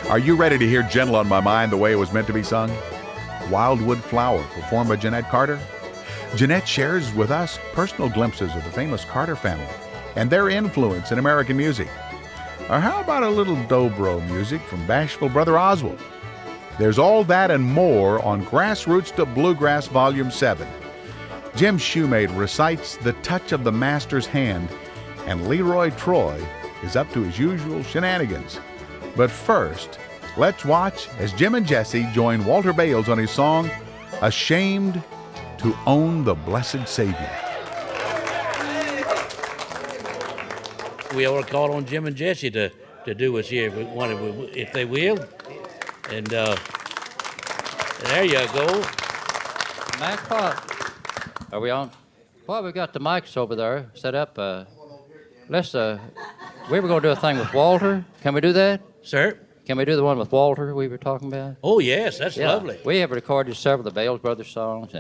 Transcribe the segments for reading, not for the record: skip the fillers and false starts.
Are you ready to hear Gentle on My Mind the way it was meant to be sung? Wildwood Flower, performed by Jeanette Carter. Jeanette shares with us personal glimpses of the famous Carter family and their influence in American music. Or how about a little Doughbro music from bashful brother Oswald? There's all that and more on Grassroots to Bluegrass Volume 7. Jim Shoemate recites the touch of the master's hand, and Leroy Troy is up to his usual shenanigans. But first, let's watch as Jim and Jesse join Walter Bales on his song, Ashamed to Own the Blessed Savior. We ought to call on Jim and Jesse to do us here if they will. And there you go. Mac, are we on? Well, we got the mics over there set up. We were going to do a thing with Walter. Can we do that? Sir? Can we do the one with Walter we were talking about? Oh, yes, that's lovely. We have recorded several of the Bales Brothers songs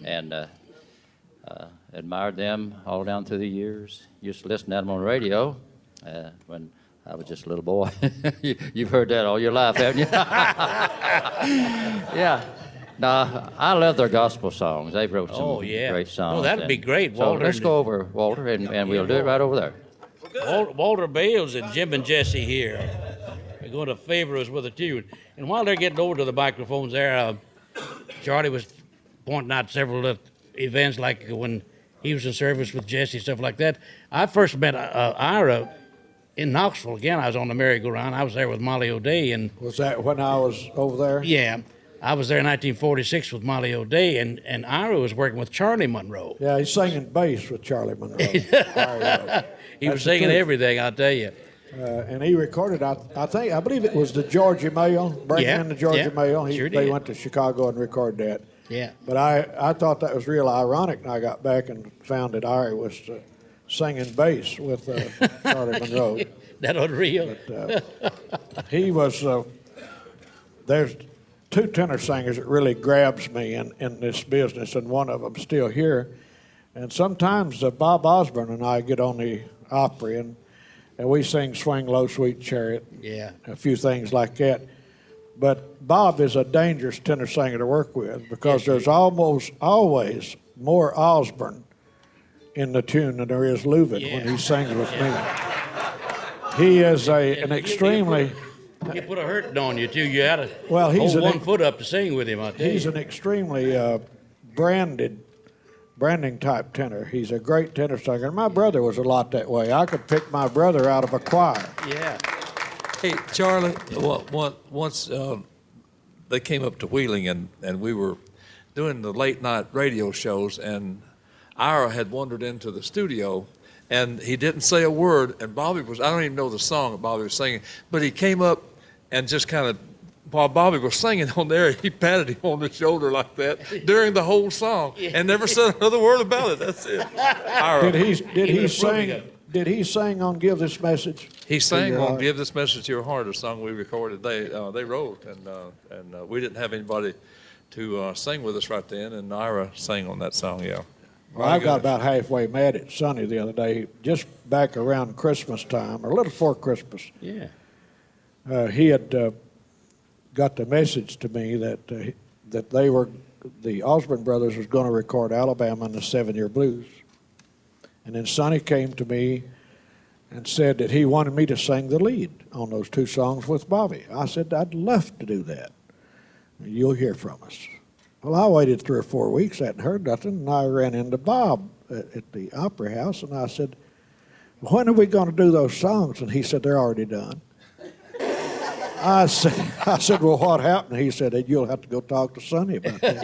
and admired them all down through the years. Used to listen to them on the radio when I was just a little boy. You've heard that all your life, haven't you? Yeah. No, I love their gospel songs. They've wrote some great songs. Oh, that'd be great, Walter. So let's go over, Walter, and we'll do it right over there. Walter Bales and Jim and Jesse here are going to favor us with a tune. And while they're getting over to the microphones there, Charlie was pointing out several events, like when he was in service with Jesse, stuff like that. I first met Ira in Knoxville. Again, I was on the merry-go-round. I was there with Molly O'Day. And was that when I was over there? Yeah. I was there in 1946 with Molly O'Day, and Ira was working with Charlie Monroe. Yeah, he's singing bass with Charlie Monroe. He was singing everything, I'll tell you. And he recorded, I believe it was the Georgia Mail, breaking in the Georgia Mail. They went to Chicago and recorded that. Yeah. But I thought that was real ironic, and I got back and found that Ira was singing bass with Charlie Monroe. That was real. But, he was, there's two tenor singers that really grabs me in this business, and one of them's still here. And sometimes Bob Osborne and I get on the Opry, and we sing Swing Low, Sweet Chariot, a few things like that. But Bob is a dangerous tenor singer to work with because there's almost always more Osborne in the tune than there is Louvin when he sings with me. He is an extremely... He put a hurting on you, too. You had to he's hold 1 foot up to sing with him, I tell you. He's an extremely branding type tenor. He's a great tenor singer. My brother was a lot that way. I could pick my brother out of a choir. Yeah. Hey, Charlie, once they came up to Wheeling and we were doing the late night radio shows, and Ira had wandered into the studio and he didn't say a word, and Bobby I don't even know the song that Bobby was singing, but he came up and just kind of, while Bobby was singing on there, he patted him on the shoulder like that during the whole song and never said another word about it. That's it. Ira. Did he sing on Give This Message? He sang on Give This Message to Your Heart, a song we recorded. They wrote, and we didn't have anybody to sing with us right then, and Ira sang on that song, Well, I got about halfway mad at Sonny the other day, just back around Christmas time, or a little before Christmas. Yeah. He had got the message to me that the Osborne brothers was going to record Alabama and the 7-Year Blues. And then Sonny came to me and said that he wanted me to sing the lead on those two songs with Bobby. I said, I'd love to do that. You'll hear from us. Well, I waited 3 or 4 weeks, hadn't heard nothing, and I ran into Bob at the Opera House, and I said, when are we going to do those songs? And he said, they're already done. I said, well, what happened? He said, you'll have to go talk to Sonny about that.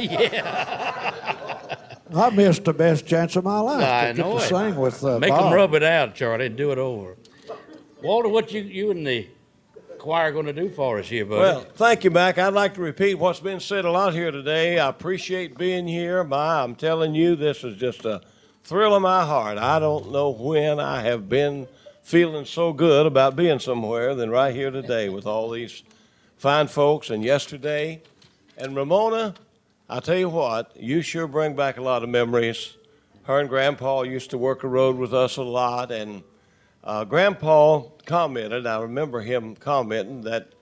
I missed the best chance of my life to get to sing with Bob. Make them rub it out, Charlie, and do it over. Walter, what you and the choir going to do for us here, buddy? Well, thank you, Mac. I'd like to repeat what's been said a lot here today. I appreciate being here. I'm telling you, this is just a thrill in my heart. I don't know when I have been feeling so good about being somewhere than right here today with all these fine folks. And yesterday, and Ramona, I'll tell you what, you sure bring back a lot of memories. Her and Grandpa used to work the road with us a lot, and Grandpa commented, I remember him commenting that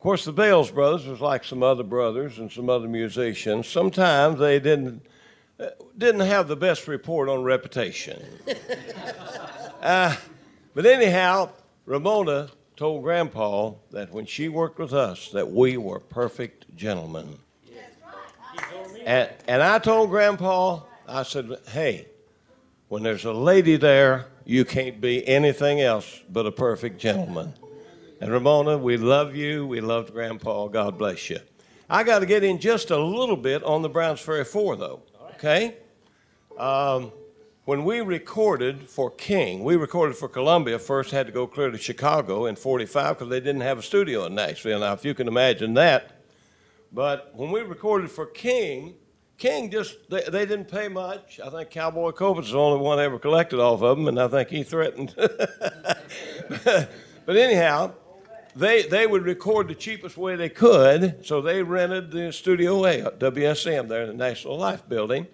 Of course, the Bales brothers was like some other brothers and some other musicians. Sometimes they didn't have the best report on reputation. But anyhow, Ramona told Grandpa that when she worked with us, that we were perfect gentlemen. And I told Grandpa, I said, hey, when there's a lady there, you can't be anything else but a perfect gentleman. And Ramona, we love you. We loved Grandpa. God bless you. I got to get in just a little bit on the Browns Ferry 4, though, okay? When we recorded for King, we recorded for Columbia, first had to go clear to Chicago in 45 because they didn't have a studio in Nashville. Now, if you can imagine that. But when we recorded for King just, they didn't pay much. I think Cowboy Copeland's is the only one ever collected off of them, and I think he threatened. But anyhow, they would record the cheapest way they could, so they rented the Studio A at WSM there in the National Life Building.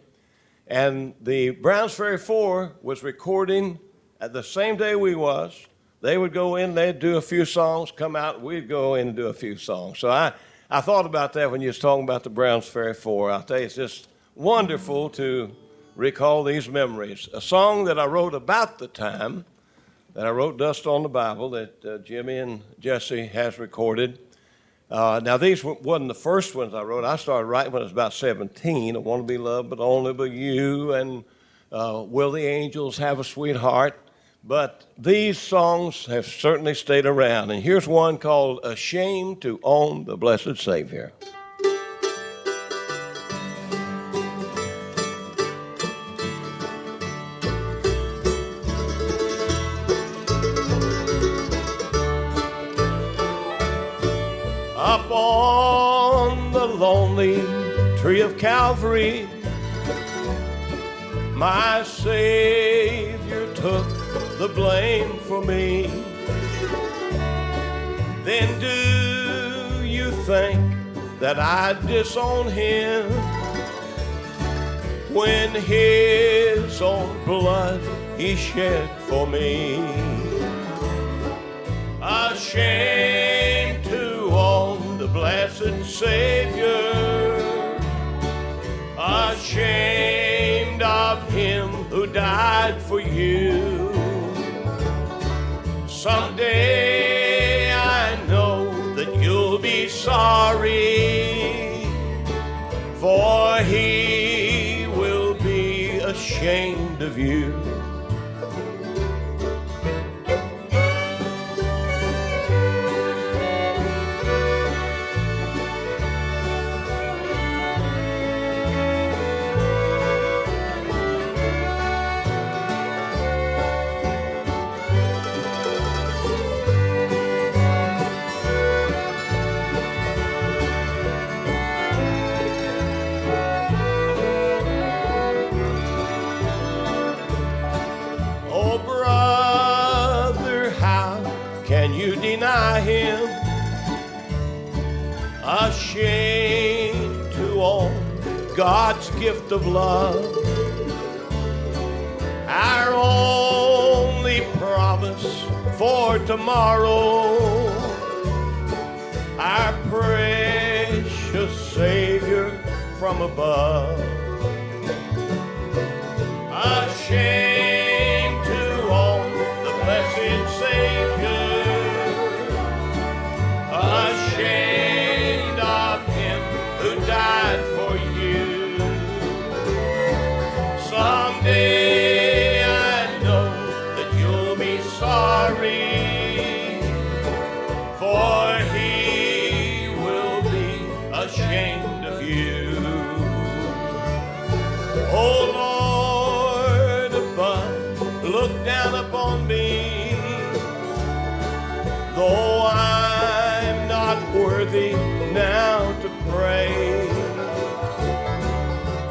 And the Browns Ferry 4 was recording at the same day we was. They would go in, they'd do a few songs, come out, we'd go in and do a few songs. So I thought about that when you was talking about the Browns Ferry 4. I'll tell you, it's just wonderful to recall these memories. A song that I wrote about the time, that I wrote Dust on the Bible, that Jimmy and Jesse has recorded. Now, these wasn't the first ones I wrote. I started writing when I was about 17. I Want to Be Loved But Only By You, and Will the Angels Have a Sweetheart? But these songs have certainly stayed around. And here's one called Ashamed to Own the Blessed Savior. Up on the lonely tree of Calvary, my Savior took the blame for me. Then do you think that I'd disown him when his own blood he shed for me? Ashamed to own the blessed Savior, ashamed of him who died for you. Someday I know that you'll be sorry, for he will be ashamed of you. Deny him, ashamed to own God's gift of love, our only promise for tomorrow, our precious Savior from above. Ashamed to own the blessed Savior, ashamed of him who died for you. Someday I know that you'll be sorry, for he will be ashamed of you. Oh Lord above, look down upon me, though I'm not worthy now to pray.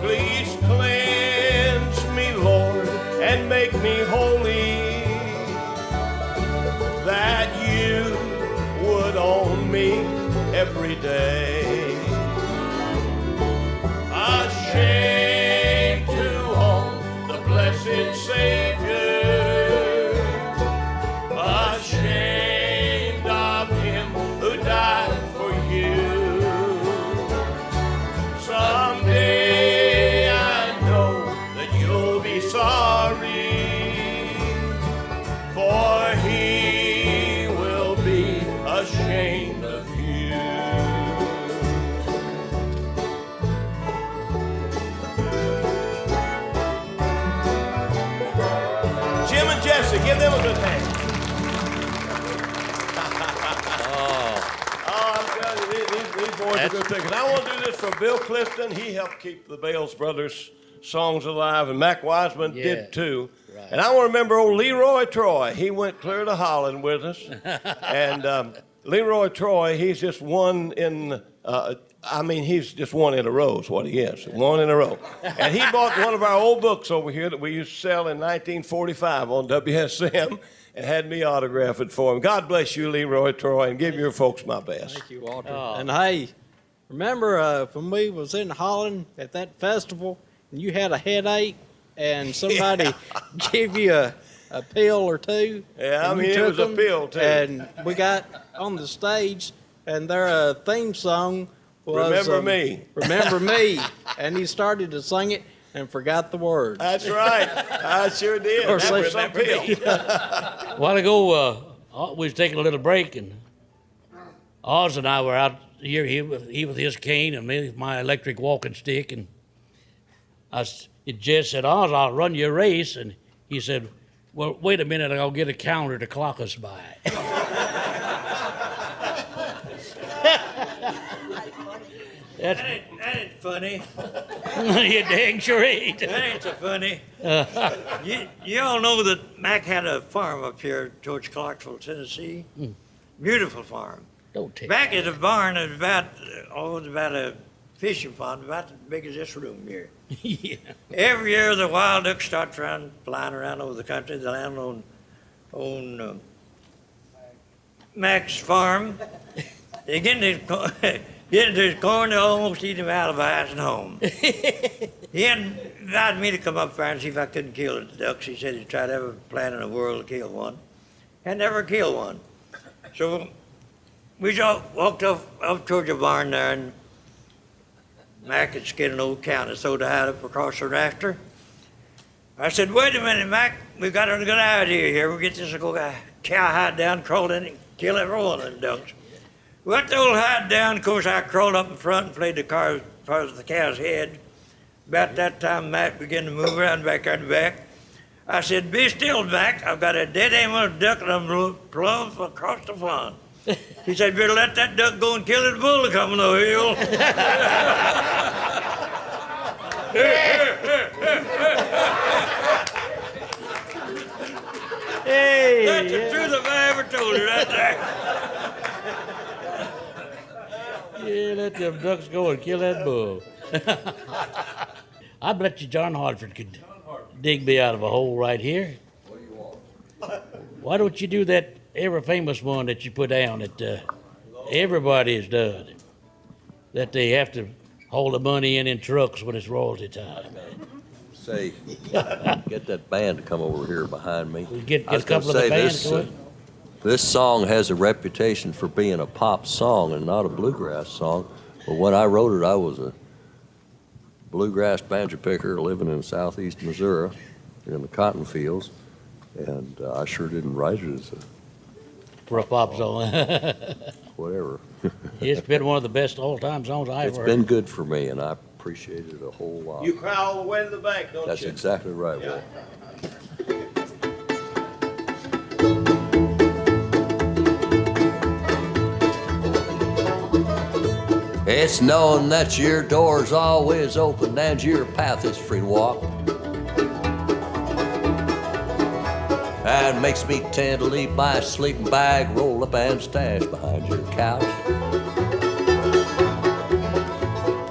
Please cleanse me, Lord, and make me holy, that you would own me every day. Ashamed to own the blessed Savior, ashamed of him who died for ashamed of you. Jim and Jesse, give them a good hand. I'm telling you, these boys are good pickers. I want to do this for Bill Clifton. He helped keep the Bales brothers songs alive, and Mac Wiseman did too. Right. And I want to remember old Leroy Troy. He went clear to Holland with us. And Leroy Troy, he's just one in, he's just one in a row is what he is, one in a row. And he bought one of our old books over here that we used to sell in 1945 on WSM and had me autograph it for him. God bless you, Leroy Troy, and give your folks my best. Thank you, Walter. And hey, remember when we was in Holland at that festival and you had a headache and somebody gave you a pill or two? Yeah, it was a pill too. And we got on the stage and their theme song was Remember Me. Remember Me. And he started to sing it and forgot the words. That's right. I sure did. Or That was some pill. A while ago, we was taking a little break, and Oz and I were out here, he with his cane and me with my electric walking stick, and Jess said, Oz, I'll run you a race, and he said, well, wait a minute, I'll get a counter to clock us by. That ain't funny. You dang sure ain't. That ain't so funny. You all know that Mac had a farm up here towards Clarksville, Tennessee. Beautiful farm. Don't take Back at the barn, it was about a fishing pond, about as big as this room here. Yeah. Every year, the wild ducks start flying around over the country. They land on Mac's farm. They get into his corn, they almost eat him out of house and home. He invited me to come up there and see if I couldn't kill the ducks. He said he'd tried every plan in the world to kill one, and never killed one. So we just walked up towards the barn there, and Mac had skinned an old cow and thrown the hide up across the rafter. I said, wait a minute, Mac, we've got a good idea here. We'll get this cow hide down, crawl in and kill every one of them ducks. We got the old hide down. Of course, I crawled up in front and played the part of the cow's head. About that time, Mac began to move around back there in the back. I said, be still, Mac. I've got a dead animal duck and I'm plumb across the pond. He said, better let that duck go and kill that bull coming over the hill. Hey, That's the truth if I ever told you right there. Yeah, let them ducks go and kill that bull. I bet you John Hartford could dig me out of a hole right here. Why don't you do that ever famous one that you put down that everybody has done? That they have to hold the money in trucks when it's royalty time. Say, get that band to come over here behind me. We get I a was gonna couple of the say bands going. This song has a reputation for being a pop song and not a bluegrass song. But when I wrote it, I was a bluegrass banjo picker living in southeast Missouri in the cotton fields, and I sure didn't write it as a For a pop song. whatever. It's been one of the best all-time songs I've It's heard. been good for me, and I appreciate it a whole lot. You cry all the way to the bank, don't That's you? exactly right, Yeah. Walt. It's knowing that your door's always open and your path is free to walk. And makes me tend to leave my sleeping bag rolled up and stashed behind your couch.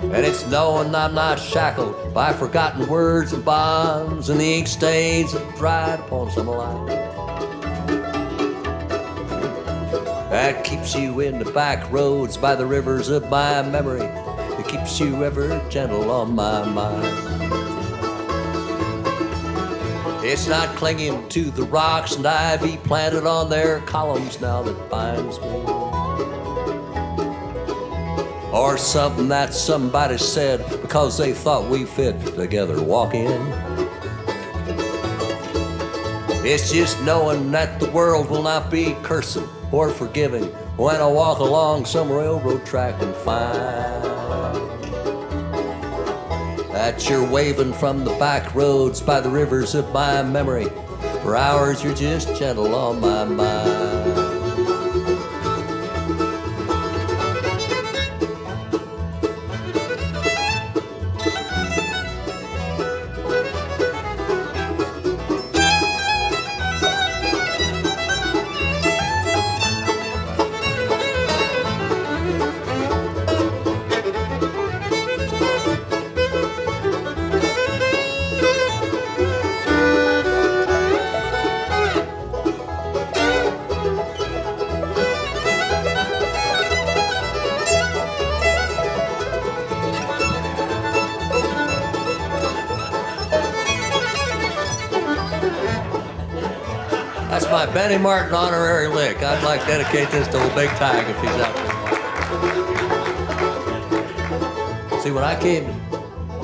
And it's knowing I'm not shackled by forgotten words and bonds and the ink stains that dried upon some line. That keeps you in the back roads by the rivers of my memory. It keeps you ever gentle on my mind. It's not clinging to the rocks and ivy planted on their columns now that binds me. Or something that somebody said because they thought we fit together walking. It's just knowing that the world will not be cursing or forgiving when I walk along some railroad track and find that you're waving from the back roads by the rivers of my memory. For hours you're just gentle on my mind. That's my Benny Martin honorary lick. I'd like to dedicate this to old Big Tig if he's out there. See, when I came,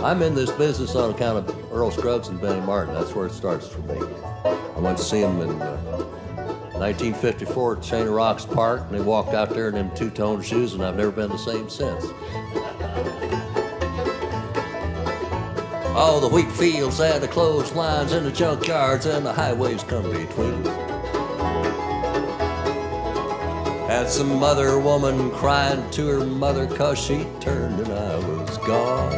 I'm in this business on account of Earl Scruggs and Benny Martin. That's where it starts for me. I went to see him in 1954 at Chain of Rocks Park, and they walked out there in them two-tone shoes, and I've never been the same since. Oh, the wheat fields and the clotheslines and the junkyards and the highways come between. Had some other woman crying to her mother 'cause she turned and I was gone.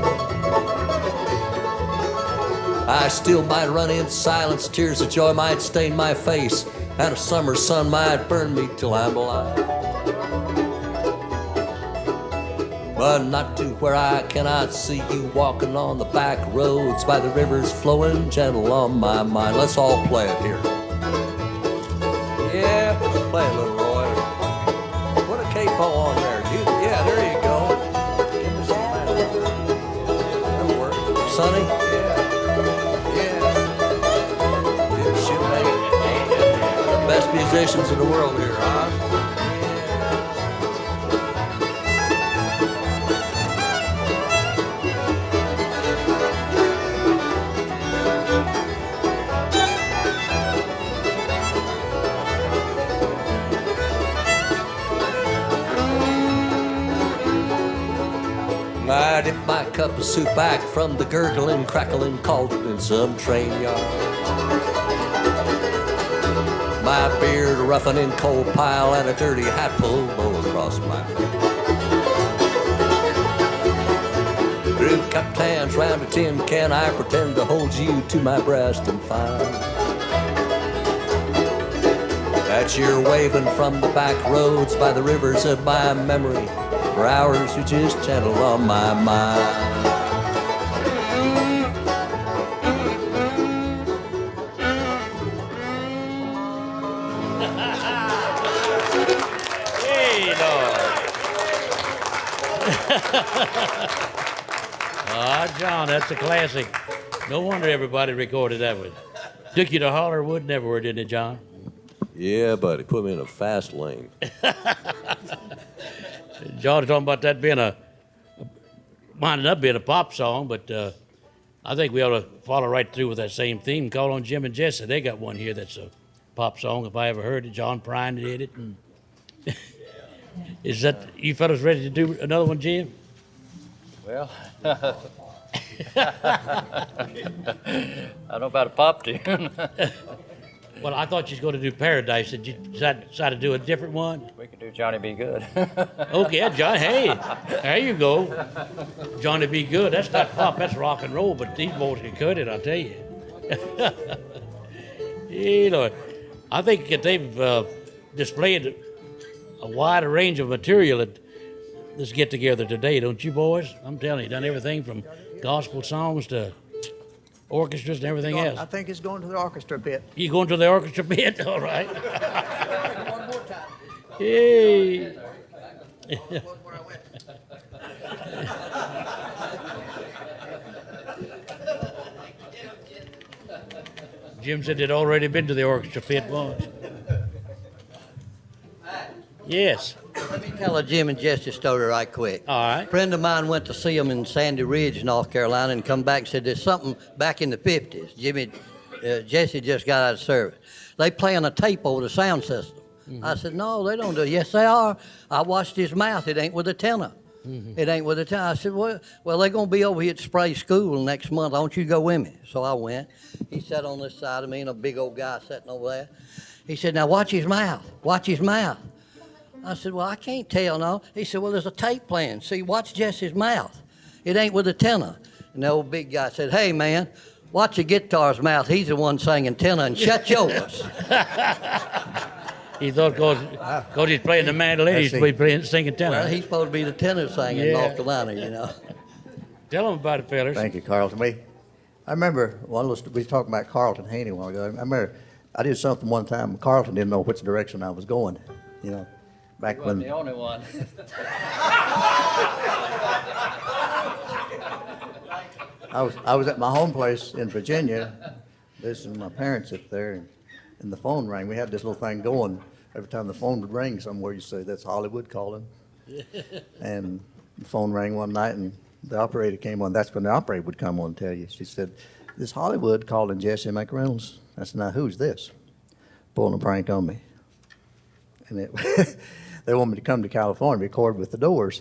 I still might run in silence, tears of joy might stain my face, and a summer sun might burn me till I'm blind. But not to where I cannot see you walking on the back roads by the rivers flowing gentle on my mind. Let's all play it here. Yeah, play it, little Roy. Put a capo on there. Yeah, there you go. Give me some of that. That'll work. Sonny? Yeah. Shoot, mate. The best musicians in the world here, huh? I dip my cup of soup back from the gurgling, crackling cauldron in some train yard. My beard a roughening coal pile and a dirty hat pulled low across my head. Through captains round a tin can, I pretend to hold you to my breast and find that you're waving from the back roads by the rivers of my memory. For hours you're just gentle on my mind. Hey, Lord. Ah, John, that's a classic. No wonder everybody recorded that one. Took you to Hollywood and everywhere, didn't it, John? Yeah, buddy, put me in a fast lane. John was talking about that being winding up being a pop song, but I think we ought to follow right through with that same theme. Call on Jim and Jesse. They got one here that's a pop song. If I ever heard it, John Prine did it. And is that you fellas ready to do another one, Jim? Well, I don't know about a pop tune. Well, I thought you was going to do Paradise. Did you decide to do a different one? We could do Johnny Be Good. Okay, John. Hey, there you go. Johnny Be Good. That's not pop. That's rock and roll. But these boys can cut it. I'll tell you. Hey, Lord. I think that they've displayed a wider range of material at this get together today, don't you, boys? I'm telling you, done everything from gospel songs to orchestras and everything else. I think it's going to the orchestra pit. You going to the orchestra pit? All right. One more time. Hey. Jim said they'd already been to the orchestra pit once. Yes. Let me tell a Jim and Jesse story right quick. All right. A friend of mine went to see them in Sandy Ridge, North Carolina, and come back and said there's something back in the 50s. Jesse just got out of service. They playing a tape over the sound system. I said, no, they don't do it. Yes, they are. I watched his mouth. It ain't with a tenor. It ain't with a tenor. I said, well, they're going to be over here at Spray School next month. Why don't you go with me? So I went. He sat on this side of me, and a big old guy sitting over there. He said, now watch his mouth. Watch his mouth. I said, well, I can't tell, no. He said, well, there's a tape playing. See, watch Jesse's mouth. It ain't with a tenor. And the old big guy said, hey, man, watch the guitar's mouth. He's the one singing tenor, and shut yours. He thought because he's playing the mandolin, he's singing tenor. Well, he's supposed to be the tenor singer in North Carolina, you know. Tell them about it, fellas. Thank you, Carlton. I remember we was talking about Carlton Haney a while ago. I remember I did something one time. Carlton didn't know which direction I was going, you know, back You when. wasn't the only one. I was at my home place in Virginia, visiting my parents up there, and the phone rang. We had this little thing going. Every time the phone would ring somewhere, you say, that's Hollywood calling. And the phone rang one night, and the operator came on. That's when the operator would come on and tell you. She said, this Hollywood calling Jesse McReynolds. I said, now who's this? Pulling a prank on me. And they want me to come to California, record with the Doors.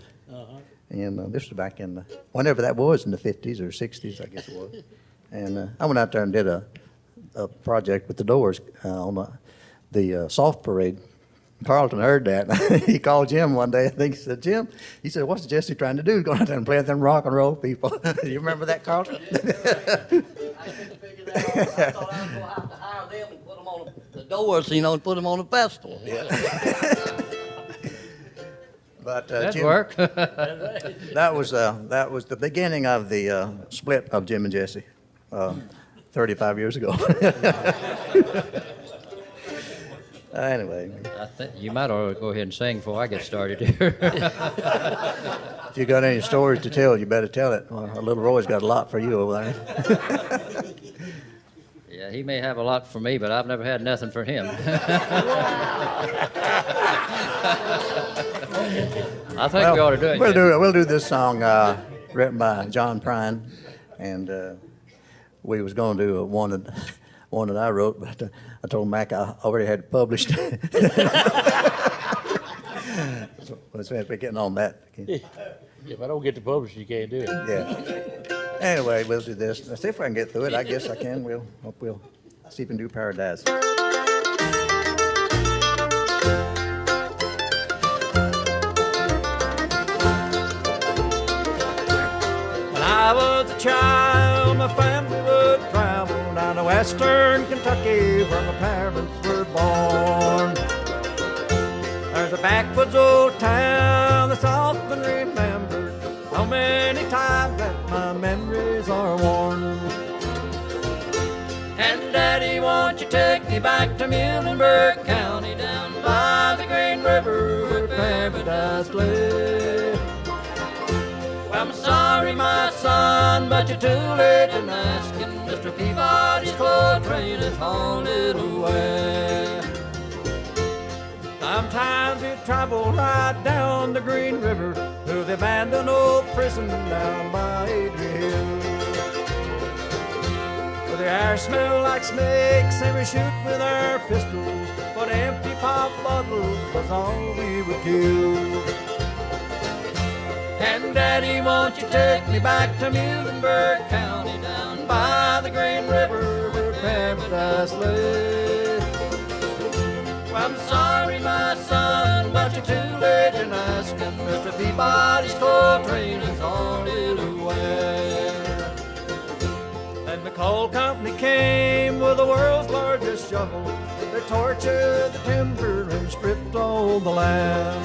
And this was back in, whenever that was, in the 50s or 60s, I guess it was. And I went out there and did a project with the Doors on the soft parade. Carlton heard that. He called Jim one day. I think he said, Jim, he said, what's Jesse trying to do? He's going out there and play with them rock and roll people. Do you remember that, Carlton? I couldn't figure that out. I thought I was going to have to hire them and put them on the Doors, you know, and put them on a festival. Yeah. But That'd Jim, work. that was the beginning of the split of Jim and Jesse, 35 years ago. Anyway, I think you might ought to go ahead and sing before I get started here. if you got any stories to tell, you better tell it. Well, little Roy's got a lot for you over there. Yeah, he may have a lot for me, but I've never had nothing for him. I think we ought to do it. We'll do this song written by John Prine, and we was going to do one that I wrote, but I told Mac I already had it published. So we're getting on that. If I don't get to publish, you can't do it. Yeah. Anyway, we'll do this. Let's see if I can get through it. I guess I can. We'll see if we can do Paradise. When I was a child, my family would travel down to western Kentucky where my parents were born. There's a backwoods old town that's often remembered. So many times that my memories are worn. And Daddy, won't you take me back to Muhlenberg County down by the Green River where paradise lay? Well, I'm sorry, my son, but you're too late in asking. Mr. Peabody's coal train is hauled away. Sometimes we travel right down the Green River to the abandoned old prison down by Adrian. Where the air smell like snakes and we shoot with our pistols, but empty pop bottles was all we would kill. And Daddy, won't you take me back to Muhlenberg County down by the Green River where paradise lay? Well, I'm sorry, my son, but you're too late in asking. Mr. Peabody's coal train is on it away. And the coal company came with the world's largest shovel. They tortured the timber and stripped all the land.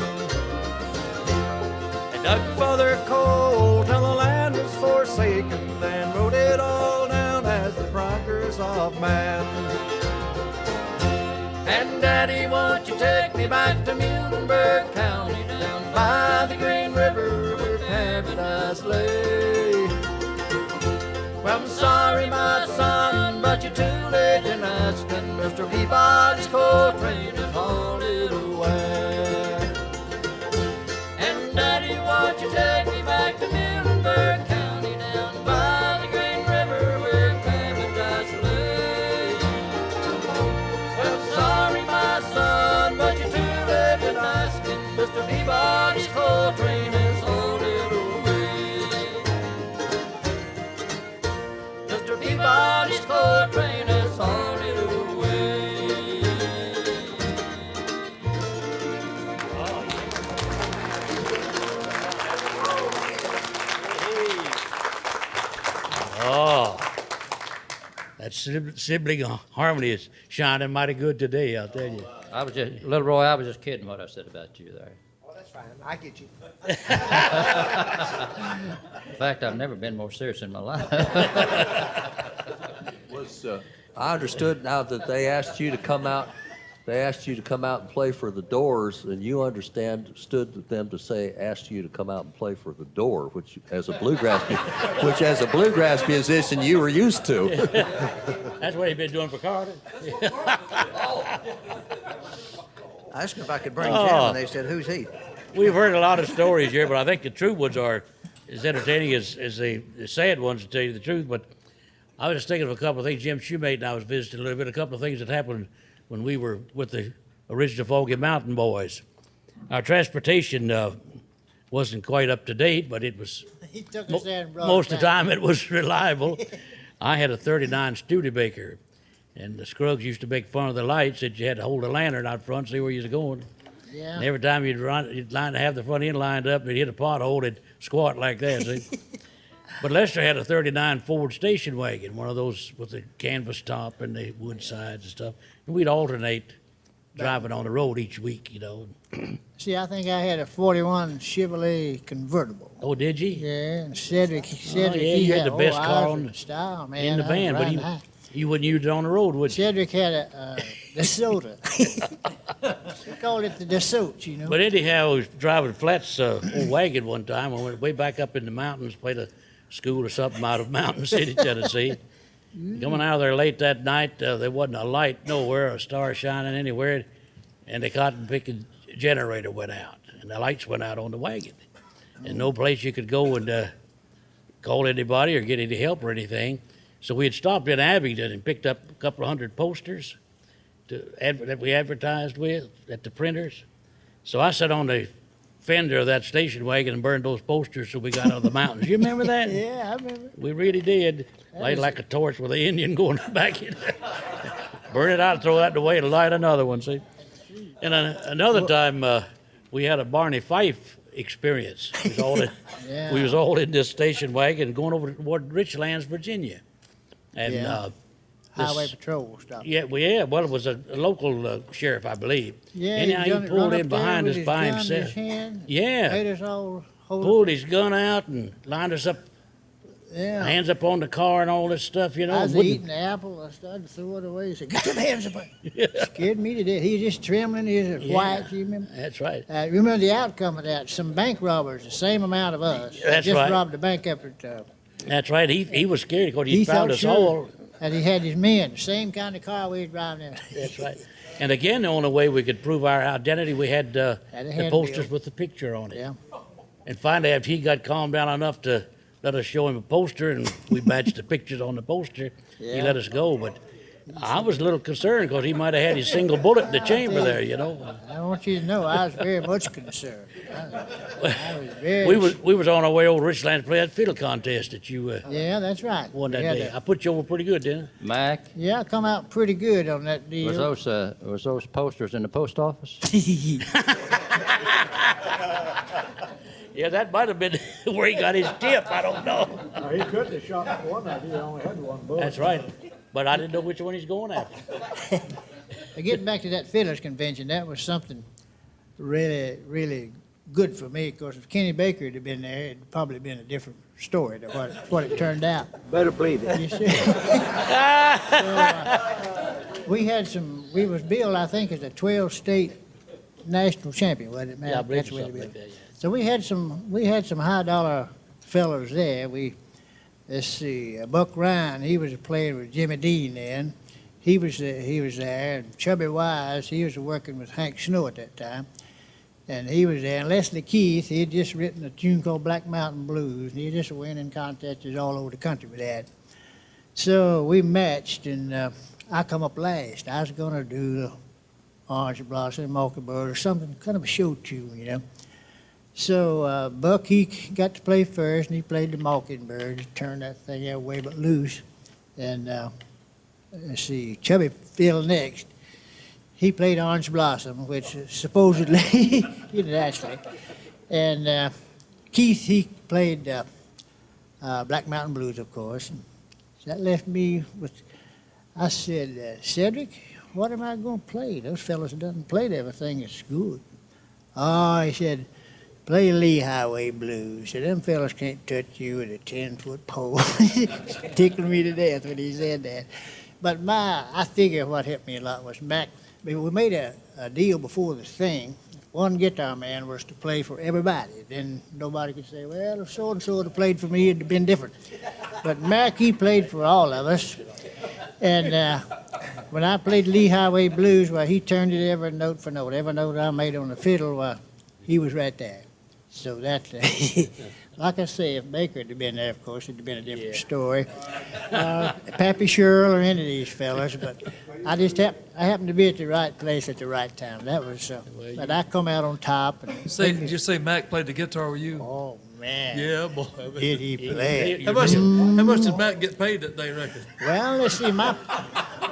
They dug for their coal till the land was forsaken, then wrote it all down as the progress of man. And Daddy, won't you take me back to Muhlenberg County down by the Green River where paradise lay? Well, I'm sorry, my son, but you're too late in asking. Mr. Peabody's coal train is hauled away. And Daddy, won't you take me back to Muhlenberg County down by the Green River where paradise lay? Well, sorry, my son, but you're That sibling harmony is shining mighty good today, I'll tell you. Little Roy, I was just kidding what I said about you there. Oh, that's fine. I get you. In fact, I've never been more serious in my life. I understood now that they asked you to come out. They asked you to come out and play for the Doors, and you understood them to say asked you to come out and play for the Door, which as a bluegrass musician you were used to. That's what he's been doing for Carter. I asked them if I could bring Jim, and they said, "Who's he?" We've heard a lot of stories here, but I think the true ones are as entertaining as the sad ones, to tell you the truth. But I was just thinking of a couple of things. Jim Shoemate and I was visiting a little bit, a couple of things that happened when we were with the original Foggy Mountain Boys. Our transportation wasn't quite up to date, but it was, He took us there and brought most us of the back. time it was reliable. I had a 39 Studebaker, and the Scruggs used to make fun of the lights that you had to hold a lantern out front, see where you was going. Yeah. And every time you'd have the front end lined up, and hit a pothole, it'd squat like that, see? But Lester had a 39 Ford station wagon, one of those with the canvas top and the wood sides and stuff. And we'd alternate driving on the road each week, you know. See, I think I had a 41 Chevrolet convertible. Oh, did you? Yeah, and Cedric yeah, he you had had the best car eyes on and style, man. in the I was van, but riding high. you wouldn't use it on the road, would you? Cedric had a DeSoto. We called it the DeSoto, you know. But anyhow, we was driving Flat's old wagon one time. We went way back up in the mountains, played a school or something out of Mountain City, Tennessee. Coming out of there late that night, there wasn't a light nowhere, a star shining anywhere, and the cotton picking generator went out, and the lights went out on the wagon. And no place you could go and call anybody or get any help or anything. So we had stopped in Abingdon and picked up a couple of hundred posters that we advertised with at the printers. So I sat on the fender of that station wagon and burned those posters so we got out of the mountains. You remember that? Yeah, I remember. We really did. Laid like a torch with an Indian going back in there. Burn it out, throw that away, and light another one, see? And another time, we had a Barney Fife experience. We was all in this station wagon going over toward Richlands, Virginia. And Yeah. Highway Patrol stuff. well, it was a local sheriff, I believe. Yeah, Anyhow, he pulled in behind us by himself. Yeah. Made us all hold Pulled his gun out and lined us up, Yeah. hands up on the car and all this stuff, you know. I was wouldn't- eating the apple. I started to throw it away. He said, "Get them hands up!" Scared me to death. He was just trembling. He was white. You remember? That's right. Remember the outcome of that? Some bank robbers, the same amount of us, That's just right. robbed the bank up at. That's right. He was scared because He he found felt us sure all. that he had his men, the same kind of car we was driving in. That's right. And again, the only way we could prove our identity, we had the handbill. posters with the picture on it. Yeah. And finally, after he got calmed down enough to let us show him a poster, and we matched the pictures on the poster, he Yeah. let us go. But I was a little concerned because he might have had his single bullet in the chamber there, you know. I want you to know I was very much concerned. I was very. We was on our way over to Richlands to play that fiddle contest that you Yeah, that's right. won that We had day. to- I put you over pretty good, didn't Mac, Yeah, I come out pretty good on that deal. was those posters in the post office? Yeah, that might have been where he got his tip. I don't know. He couldn't have shot one. He only had one bullet. That's right. But I didn't know which one he's going after. Getting back to that fiddlers convention, that was something really, really good for me. Of course, if Kenny Baker had been there, it'd probably been a different story than what it turned out. Better believe it. You see? We had some. We was billed, I think, as a 12-state national champion, wasn't it, man? Yeah, I believe That's what something it like was. that, yeah. So we had some high dollar fellows there. Let's see, Buck Ryan, he was playing with Jimmy Dean then. He was there. And Chubby Wise, he was working with Hank Snow at that time. And he was there. And Leslie Keith, he had just written a tune called Black Mountain Blues. And he just winning contests all over the country with that. So we matched, and I come up last. I was going to do the Orange Blossom, Mockingbird, or something, kind of a show tune, you know. So Buck, he got to play first, and he played the Mockingbird. He turned that thing away but loose. And let's see, Chubby filled next. He played Orange Blossom, which supposedly he did actually. And Keith, he played Black Mountain Blues, of course. And so that left me with I said, Cedric, what am I going to play? Those fellas done played everything that's good. Oh, he said, play Lee Highway Blues. Said, them fellas can't touch you with a 10-foot pole. Tickled me to death when he said that. But I figure what helped me a lot was Mac. We made a deal before this thing. One guitar man was to play for everybody. Then nobody could say, well, if so-and-so had played for me, it'd have been different. But Mac, he played for all of us. And when I played Lee Highway Blues, well, he turned it every note for note. Every note I made on the fiddle, well, he was right there. So that, like I say, if Baker had been there, of course, it'd have been a different story. Pappy Sherrill or any of these fellas, but I just happened to be at the right place at the right time. That was, but I come out on top. And Did you say Mac played the guitar with you? Oh, man. Yeah, boy. Did he play? How much did Mac get paid that day, reckon? Well, let's see,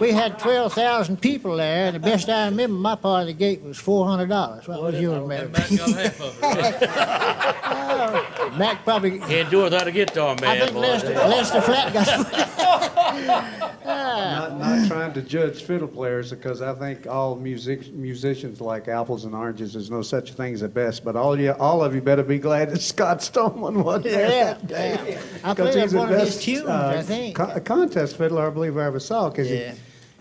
we had 12,000 people there, and the best I remember, my part of the gate was $400. What was yours, Mac? Mac got half of it. Mac probably... Can't do it without a guitar, man. I think Lester Flatt got... Not trying to judge fiddle players, because I think all musicians like apples and oranges. There's no such thing as a best. But all of you better be glad that Scott Stoneman wasn't there that day. I played one of his tunes, I think. A contest fiddler I believe I ever saw, because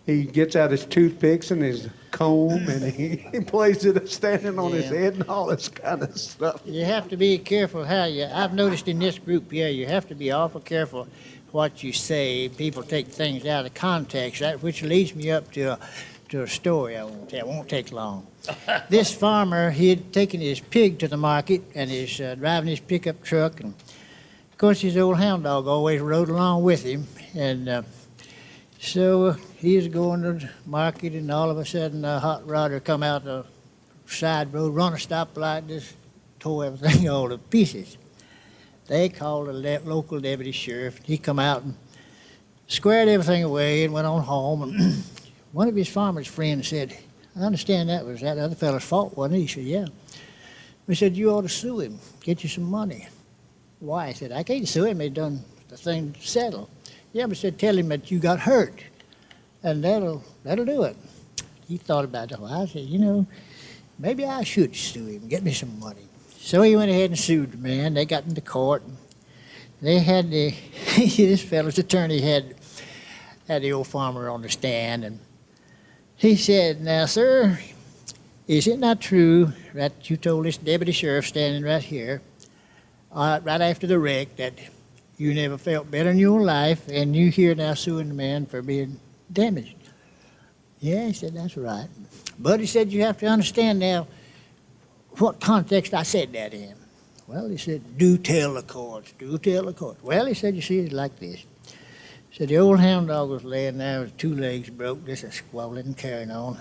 he gets out his toothpicks and his comb and he plays it standing on his head and all this kind of stuff. You have to be careful how I've noticed in this group here, you have to be awful careful what you say. People take things out of context, which leads me up to a story I won't tell. It won't take long. This farmer, he had taken his pig to the market and he's driving his pickup truck. And of course, his old hound dog always rode along with him. And so he was going to the market, and all of a sudden a hot rodder come out the side road, run a stoplight, just tore everything all to pieces. They called the local deputy sheriff. He come out and squared everything away and went on home. And one of his farmer's friends said, I understand that was that other fellow's fault, wasn't it? He said, yeah. We said, you ought to sue him, get you some money. Why? I said, I can't sue him. He done the thing settled. Yeah, but said, tell him that you got hurt, and that'll do it. He thought about it. I said, maybe I should sue him, get me some money. So he went ahead and sued the man. They got into court. They had this fellow's attorney had the old farmer on the stand, and he said, now, sir, is it not true that you told this deputy sheriff standing right here, right after the wreck, that you never felt better in your life, and you here now suing the man for being damaged? Yeah, he said, that's right. But he said, you have to understand now what context I said that in. Well, he said, do tell the courts, do tell the courts. Well, he said, you see, it's like this. He said, the old hound dog was laying there with 2 legs broke, just a squabbling and carrying on.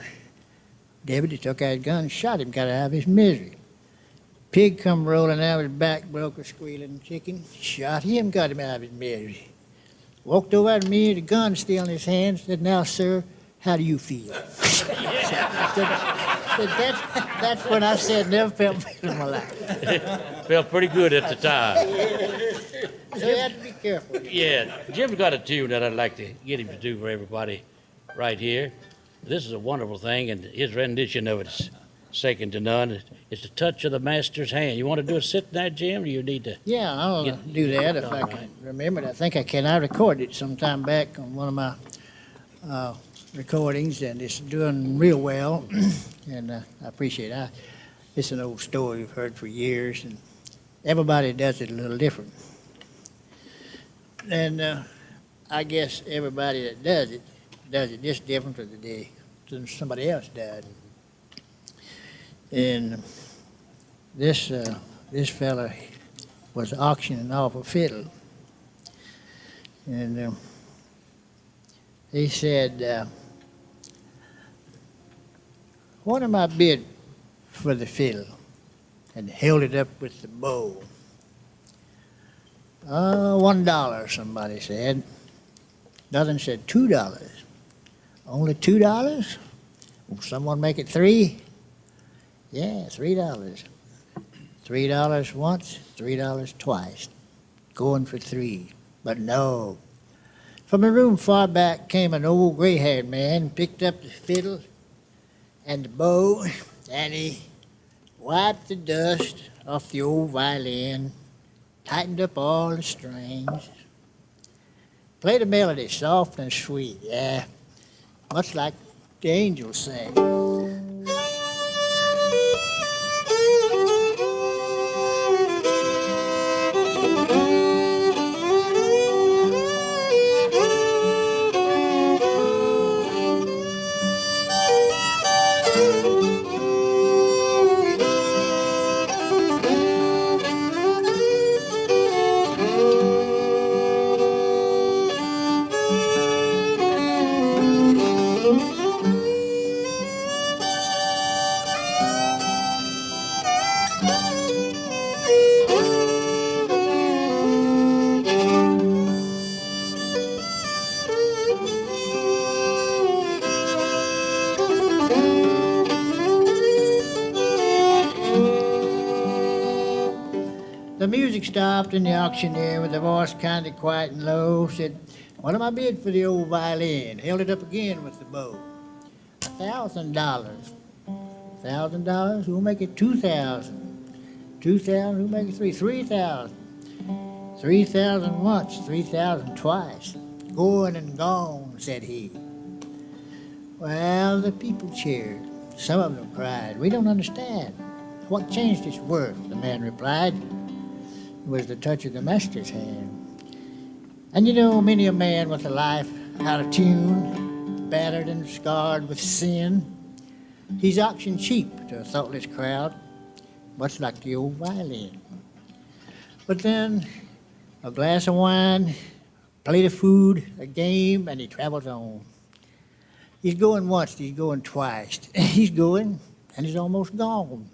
Deputy took out his gun and shot him, got out of his misery. Pig come rolling out, his back broke, a squealing chicken. Shot him, got him out of his misery. Walked over to me, the gun still in his hand, said, now, sir, how do you feel? That's when I said, never felt better in my life. Felt pretty good at the time. So you have to be careful. Yeah, Jim's got a tune that I'd like to get him to do for everybody right here. This is a wonderful thing, and his rendition of it's second to none. It's the touch of the master's hand. You want to do a sit there, Jim, or you need to? Yeah, I'll do that if I can remember it. I think I can. I recorded it some time back on one of my recordings, and it's doing real well, and I appreciate it. It's an old story we've heard for years, and everybody does it a little different. And I guess everybody that does it just different than somebody else does. And this fella was auctioning off a fiddle, and he said, what am I bid for the fiddle? And held it up with the bow. $1, somebody said. Another said $2. Only $2? Will someone make it $3? Yeah, $3. $3 once, $3 twice. Going for $3. But no. From a room far back came an old gray-haired man, picked up the fiddle and the bow, and he wiped the dust off the old violin, tightened up all the strings, played a melody soft and sweet, yeah, much like the angels sing. The music stopped, and the auctioneer, with a voice kind of quiet and low, said, "What am I bid for the old violin?" Held it up again with the bow. $1,000. $1,000? Who'll make it 2,000? 2,000? Who'll make it 3,000? 3,000 once, 3,000 twice. Going and gone, said he. Well, the people cheered. Some of them cried, "We don't understand. What changed its worth?" The man replied. It was the touch of the master's hand. And you know, many a man with a life out of tune, battered and scarred with sin, he's auctioned cheap to a thoughtless crowd, much like the old violin. But then, a glass of wine, a plate of food, a game, and he travels on. He's going once, he's going twice. He's going, and he's almost gone.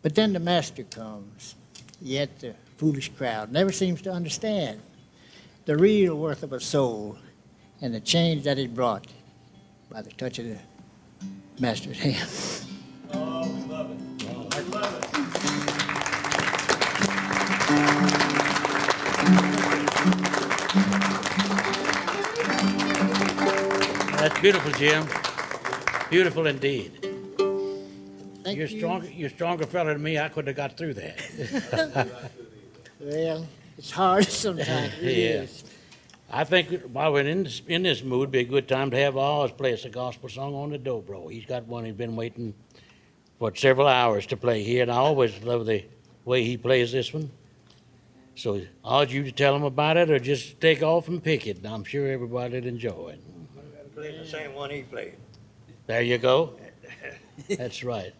But then the master comes. Yet the foolish crowd never seems to understand the real worth of a soul and the change that it brought by the touch of the master's hand. Oh, we love it. I love it. That's beautiful, Jim. Beautiful indeed. Thank You're you. stronger. You're a stronger fella than me. I couldn't have got through that. Well, it's hard sometimes. It Yeah. is. I think while we're in this mood, it'd be a good time to have Oz play us a gospel song on the Doughbro. He's got one he's been waiting for several hours to play here, and I always love the way he plays this one. So, Oz, you to tell him about it, or just take off and pick it, and I'm sure everybody'd enjoy it. Play the same one he played. There you go. That's right.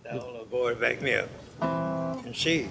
The old boy back me up and see.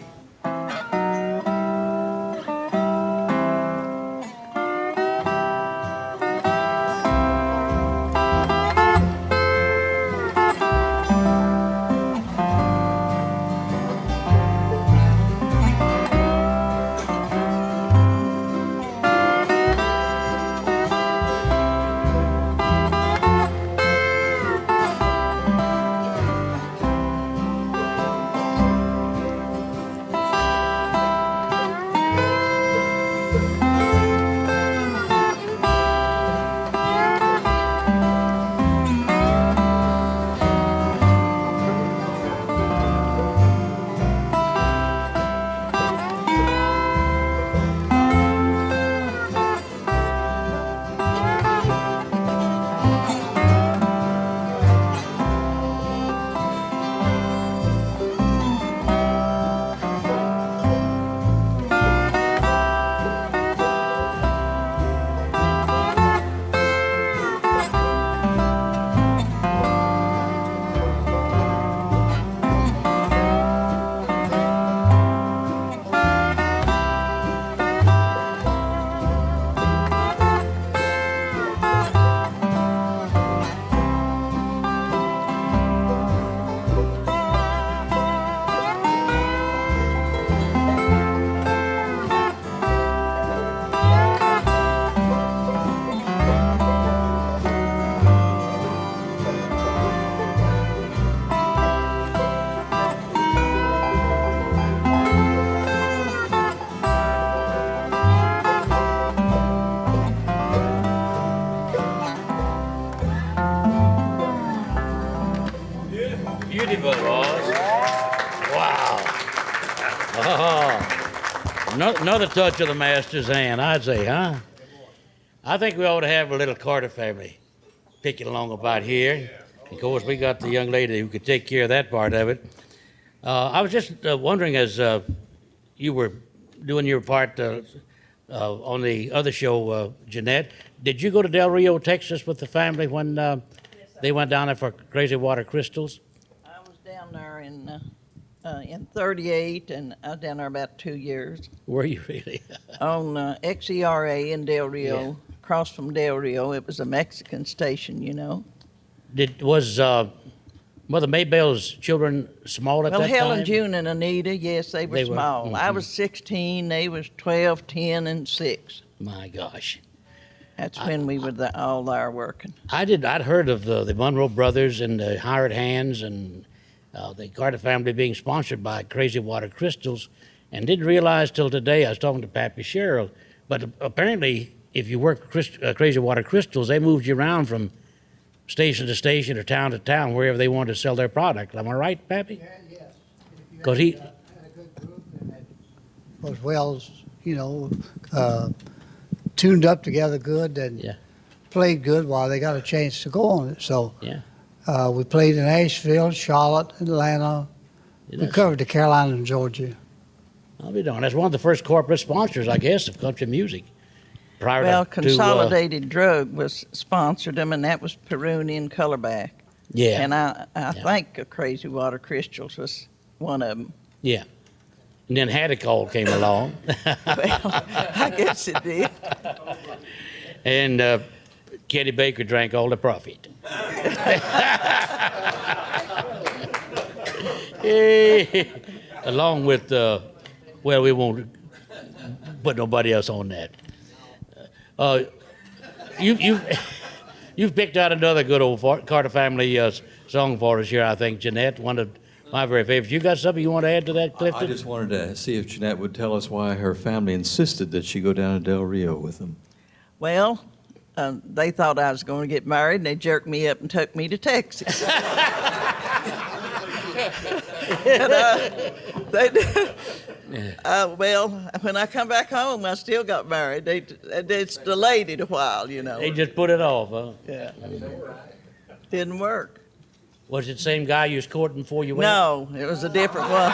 Another touch of the master's hand, I'd say, huh? I think we ought to have a little Carter family picking along about here. Of course, we got the young lady who could take care of that part of it. I was just wondering, as you were doing your part on the other show, Jeanette, did you go to Del Rio, Texas with the family when they went down there for Crazy Water Crystals? I was down there in 38, and I was down there about 2 years. Were you really? On XERA in Del Rio, across from Del Rio. It was a Mexican station, you know. Was Mother Maybell's children small at that time? Well, Helen, June, and Anita, yes, they were small. I was 16, they was 12, 10, and 6. My gosh. That's when we were all there working. I'd heard of the Monroe brothers and the Hired Hands and the Carter family being sponsored by Crazy Water Crystals, and didn't realize till today. I was talking to Pappy Sherrill, but apparently if you work Crazy Water Crystals, they moved you around from station to station or town to town, wherever they wanted to sell their product. Am I right, Pappy? Yes. Because he had a good group and it was well, tuned up together good and played good while they got a chance to go on it. So we played in Asheville, Charlotte, Atlanta. We covered the Carolina and Georgia. I'll be darned. That's one of the first corporate sponsors, I guess, of country music. Consolidated Drug was sponsored them, and that was Peruni and Colorback. Yeah. And I think Crazy Water Crystals was one of them. Yeah. And then Hadacol came along. Well, I guess it did. And Kenny Baker drank all the profit. Along with, well, we won't put nobody else on that. You've picked out another good old Carter family song for us here, I think, Jeanette, one of my very favorites. You got something you want to add to that, Clifton? I just wanted to see if Jeanette would tell us why her family insisted that she go down to Del Rio with them. Well, they thought I was going to get married, and they jerked me up and took me to Texas. Well, when I come back home, I still got married. It's delayed it a while, you know. They just put it off, huh? Yeah. Didn't work. Was it the same guy you was courting before you went? No, it was a different one.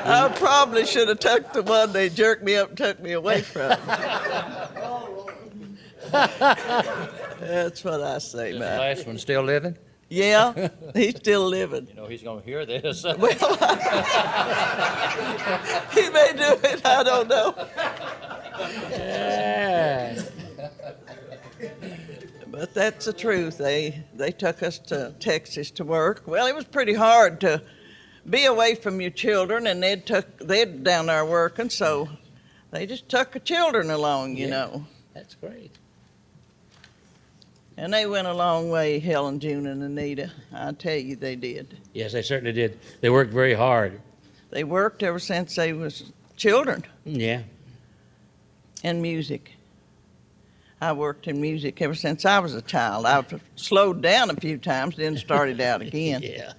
I probably should have took the one they jerked me up and took me away from. That's what I say, Is man. the last one still living? Yeah, he's still living. You know, he's going to hear this. Well, he may do it, I don't know. Yeah. But that's the truth. They took us to Texas to work. Well, it was pretty hard to be away from your children, and they'd down there working, so they just took the children along, you know. That's great. And they went a long way, Helen, June, and Anita. I tell you, they did. Yes, they certainly did. They worked very hard. They worked ever since they was children. Yeah. And music. I worked in music ever since I was a child. I've slowed down a few times, then started out again. Yeah.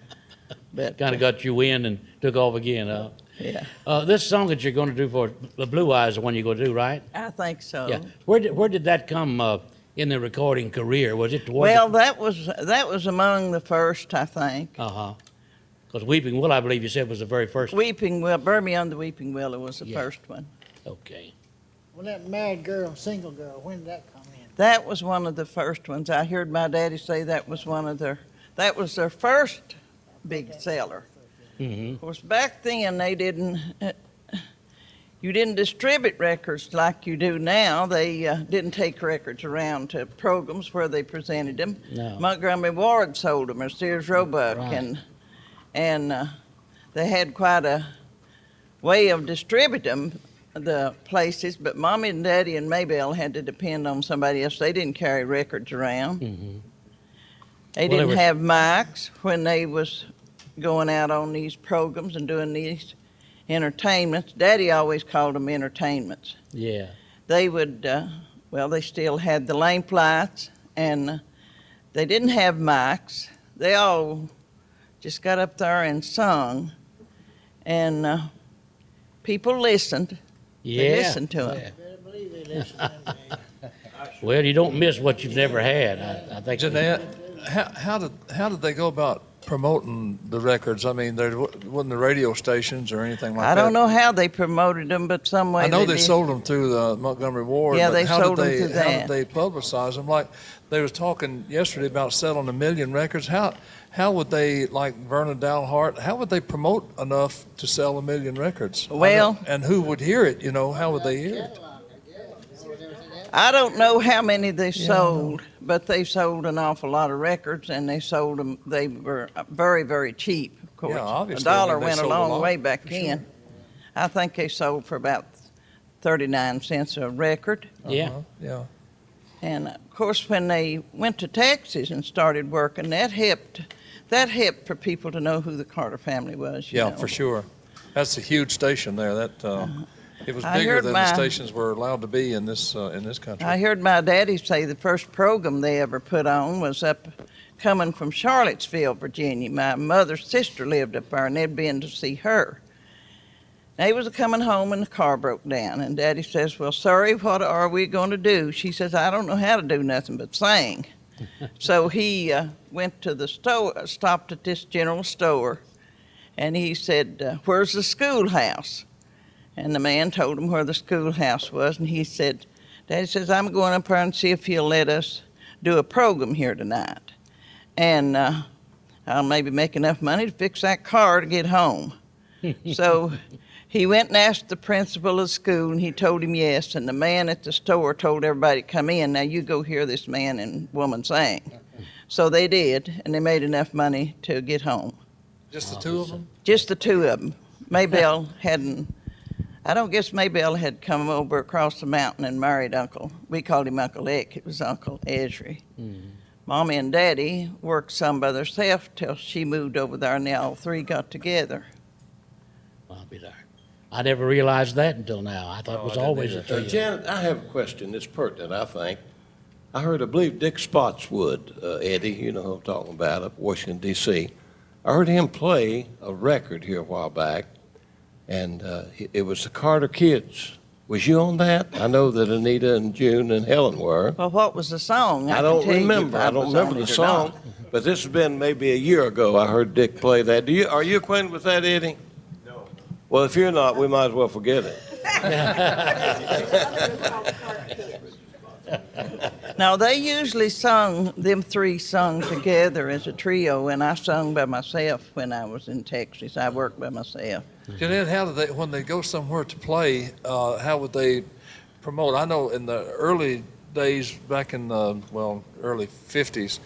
But kind of got you in and took off again, huh? Yeah. This song that you're going to do for the Blue Eyes, the one you're going to do, right? I think so. Yeah. Where did that come in the recording career? Was it towards? Well, that was among the first, I think. Because Weeping Willow, I believe you said, was the very first. Weeping Willow, Burn Me on the Weeping Willow was the first one. Okay. Well, that married girl, single girl, when did that come in? That was one of the first ones. I heard my daddy say that was their first big seller. Mm-hmm. Of course, back then you didn't distribute records like you do now. They didn't take records around to programs where they presented them. No. Montgomery Ward sold them, or Sears Roebuck, Right. and they had quite a way of distributing the places. But Mommy and Daddy and Maybelle had to depend on somebody else. They didn't carry records around. Mm-hmm. They didn't have mics when they was going out on these programs and doing these entertainments. Daddy always called them entertainments. Yeah. They would, they still had the lamp lights, and they didn't have mics. They all just got up there and sung, and people listened. Yeah. They listened to him. Well, you don't miss what you've never had. I think. Jeanette, how did they go about promoting the records? I mean, there wasn't the radio stations or anything like that. I don't know how they promoted them, but some way I know they they did. sold them through the Montgomery Ward. Yeah, but they how sold did them they, through How that. did they publicize them? Like they was talking yesterday about selling 1 million records. How would they, like Vernon Dalhart, how would they promote enough to sell 1 million records? Well- and who would hear it? You know, how would they hear it? I don't know how many they sold, but they sold an awful lot of records, and they sold them. They were very, very cheap. Of course, Yeah, obviously, a dollar they went a sold a long lot, way back for then. sure. I think they sold for about 39 cents a record. Yeah. Yeah. And of course, when they went to Texas and started working, that helped for people to know who the Carter family was. you Yeah, know. for sure. That's a huge station there. That it was I bigger heard than my- the stations were allowed to be in this country. I heard my daddy say the first program they ever put on was up coming from Charlottesville, Virginia. My mother's sister lived up there, and they'd been to see her. They was coming home, and the car broke down, and Daddy says, "Well, sorry, what are we going to do?" She says, "I don't know how to do nothing but sing." So he went to the store, stopped at this general store, and he said, "Where's the schoolhouse?" And the man told him where the schoolhouse was, and he said, Daddy says, "I'm going up there and see if he'll let us do a program here tonight. And I'll maybe make enough money to fix that car to get home." So he went and asked the principal of the school, and he told him yes. And the man at the store told everybody to come in. "Now you go hear this man and woman sing." So they did, and they made enough money to get home. Just the two of them? Just the two of them. Maybelle hadn't. I don't guess Maybelle had come over across the mountain and married Uncle. We called him Uncle Eck. It was Uncle Esri. Mommy and Daddy worked some by themselves till she moved over there, and they all three got together. I'll be there. I never realized that until now. I thought it was always a trio. Janet, I have a question that's pertinent, I think. I believe Dick Spotswood, Eddie, you know who I'm talking about, up Washington, D.C. I heard him play a record here a while back, and it was the Carter Kids. Was you on that? I know that Anita and June and Helen were. Well, what was the song? I don't can tell you remember. if I don't was remember on the it or song, not. but this has been maybe a year ago. I heard Dick play that. Are you acquainted with that, Eddie? No. Well, if you're not, we might as well forget it. Now, they usually sung, them three sung together as a trio, and I sung by myself when I was in Texas. I worked by myself. Jeanette, how do they, when they go somewhere to play, how would they promote? I know in the early days, back in the, early 50s,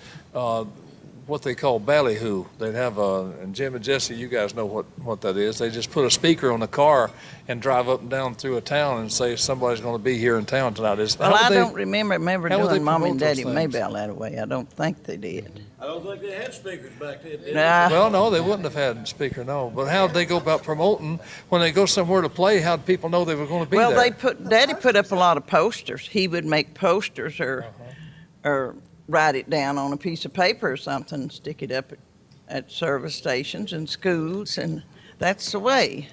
what they call ballyhoo. They'd have and Jim and Jesse, you guys know what that is. They just put a speaker on the car and drive up and down through a town and say somebody's going to be here in town tonight. Well, I don't remember how would they doing Mommy and promote Daddy those things? Maybelle that way. I don't think they did. I don't think they had speakers back then, did Nah. Well, no, they wouldn't have had a speaker, no. But how'd they go about promoting when they go somewhere to play? How'd people know they were going to be Well, there? Daddy put up a lot of posters. He would make posters or write it down on a piece of paper or something, stick it up at service stations and schools, and that's the way.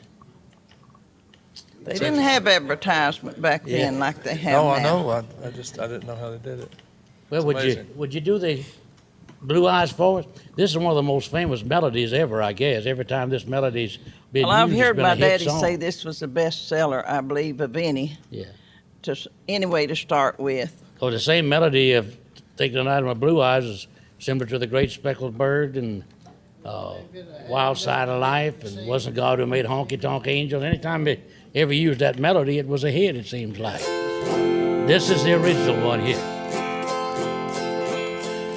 They didn't have advertisement back then like they have No, now. I know. I didn't know how they did it. Well, would you do the Blue Eyes for us? This is one of the most famous melodies ever, I guess. Every time this melody's been Well, I've used, it's heard been my a hit daddy song. say this was the best seller, I believe, of any. Yeah. Anyway to start with. So the same melody of Take the Night of My Blue Eyes is similar to The Great Speckled Bird and Wild Side of Life and Wasn't God Who Made Honky Tonk Angel. Anytime they ever used that melody, it was a hit, it seems like. This is the original one here.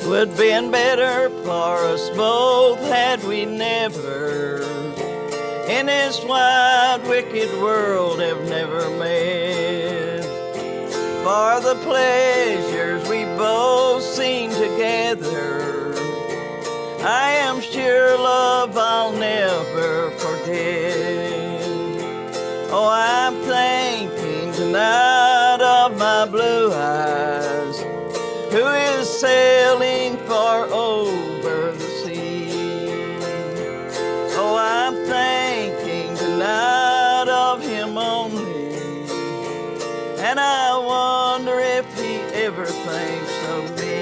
Would been better for us both had we never in this wide wicked world have never met. For the pleasures we both seen together, I am sure, love, I'll never forget. Oh, I'm thinking tonight of my blue eyes, who is sailing far over the sea. and I wonder if he ever thinks of me.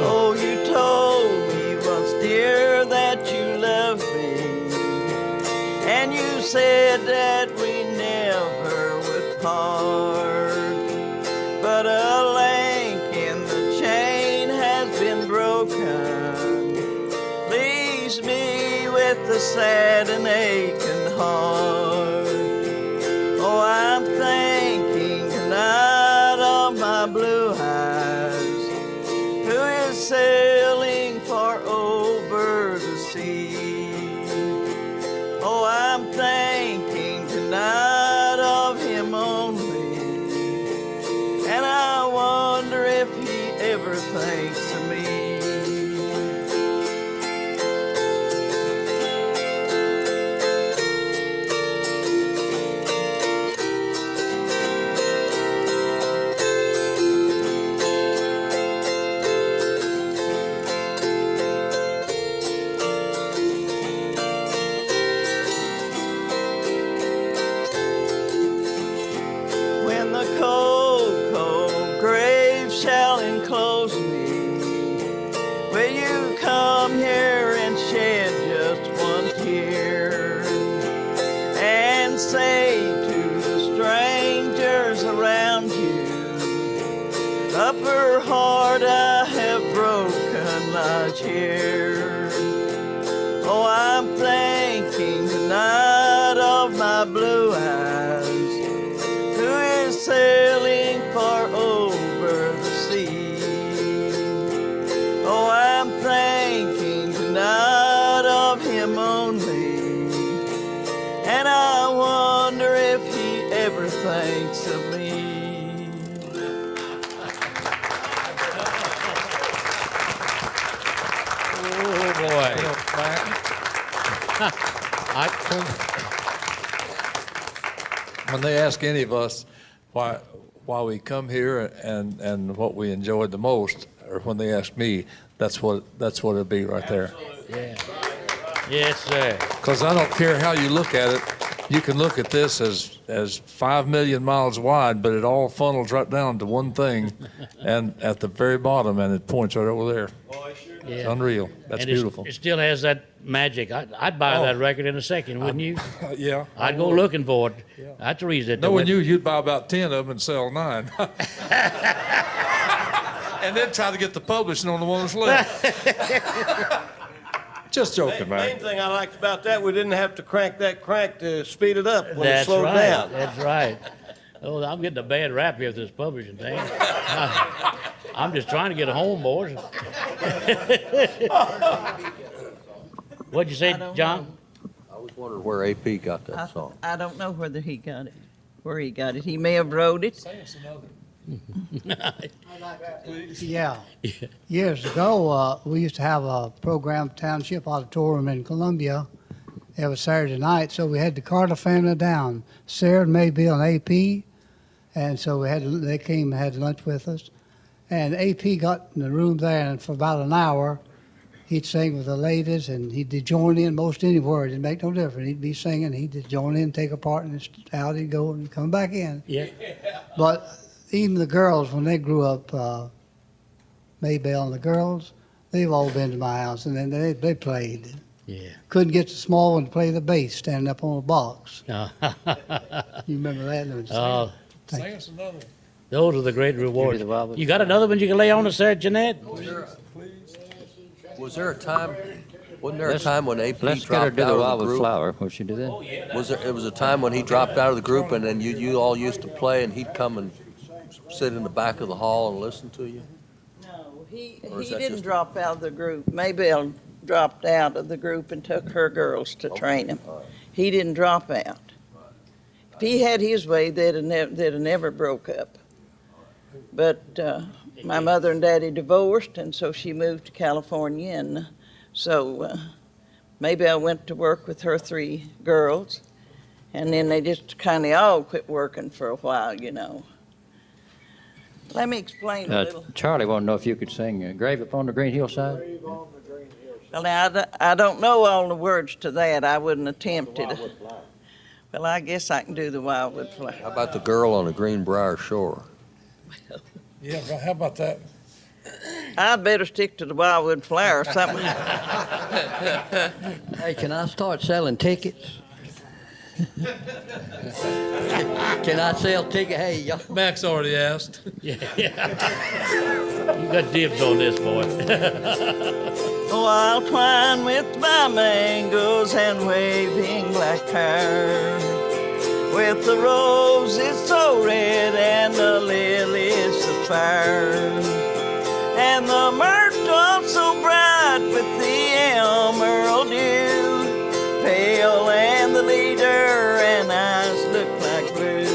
Oh, you told me once, dear, that you loved me, and you said that we never would part. But a link in the chain has been broken, leaves me with a sad and aching heart. Oh, I'm thinking tonight of my blue eyes, who is sailing far over the sea. Oh, I'm thinking tonight of him only, and I wonder if he ever thinks of me. When the cold, cold grave shall enclose me, will you come here and shed just one tear, and say to the strangers around you, upper heart I have broken last year. Oh, I'm thinking tonight of my blue eyes, who is sailing far over the sea. Oh, I'm thinking tonight of him only, and I wonder if he ever thinks of me. Oh, boy. When they ask any of us why we come here and what we enjoyed the most, or when they ask me, that's what it'll be right there. Yeah. Yes, sir. Because I don't care how you look at it. You can look at this as 5 million miles wide, but it all funnels right down to one thing, and at the very bottom, and it points right over there. It's unreal. That's And beautiful. It still has that magic. I'd buy Oh. that record in a second, wouldn't you? Yeah. I'd go looking for it. That's the reason. Knowing you'd buy about 10 of them and sell 9. And then try to get the publishing on the one that's left. Just joking, The man. main thing I liked about that, we didn't have to crank that crank to speed it up when it That's slowed right. down. That's right. Oh, I'm getting a bad rap here with this publishing thing. I'm just trying to get home, boys. What'd you say, I don't John? know. I was wondering where AP got that song. I don't know whether he got it, where he got it. He may have wrote it. Yeah. Years ago, we used to have a program, Township Auditorium in Columbia, every Saturday night. So we had the Carter family down, Sarah, Maybelle, and AP, and so they came and had lunch with us. And AP got in the room there, and for about an hour, he'd sing with the ladies, and he'd join in most any word. It'd make no difference. He'd be singing, he'd just join in, take a part, and out he'd go and come back in. Yeah. But even the girls, when they grew up, Maybelle and the girls, they've all been to my house, and then they played. Yeah. Couldn't get the small one to play the bass, standing up on a box. No. You remember that? Oh, Sing us another one. those are the great rewards. You got another one you can lay on us there, Jeanette? Was there a time? Wasn't there a time when AP Let's get her dropped to do out the of the Wildwood group? Flower. Will she do that? It was a time when he dropped out of the group, and then you all used to play, and he'd come and sit in the back of the hall and listen to you? No, he Or is that didn't just- drop out of the group. Maybelle dropped out of the group and took her girls to train him. He didn't drop out. If he had his way, they'd have never broke up. But my mother and daddy divorced, and so she moved to California, and So maybe I went to work with her 3 girls, and then they just kind of all quit working for a while, you know. Let me explain a little. Charlie wanted to know if you could sing Grave Upon the Green Hillside. Well, now, I don't know all the words to that. I wouldn't attempt it. Well, I guess I can do the Wildwood Flower. How about the girl on the Greenbrier shore? Yeah, well, how about that? I'd better stick to the Wildwood Flower or something. Hey, can I start selling tickets? Can I sell tickets? Hey, y'all. Mac's already asked. Yeah. You got dibs on this, boy. Oh, I'll twine with my mangoes and waving black hair, with the roses so red and the lilies so fair, and the myrtle so bright with the emerald dew, pale and the leader and eyes look like blue.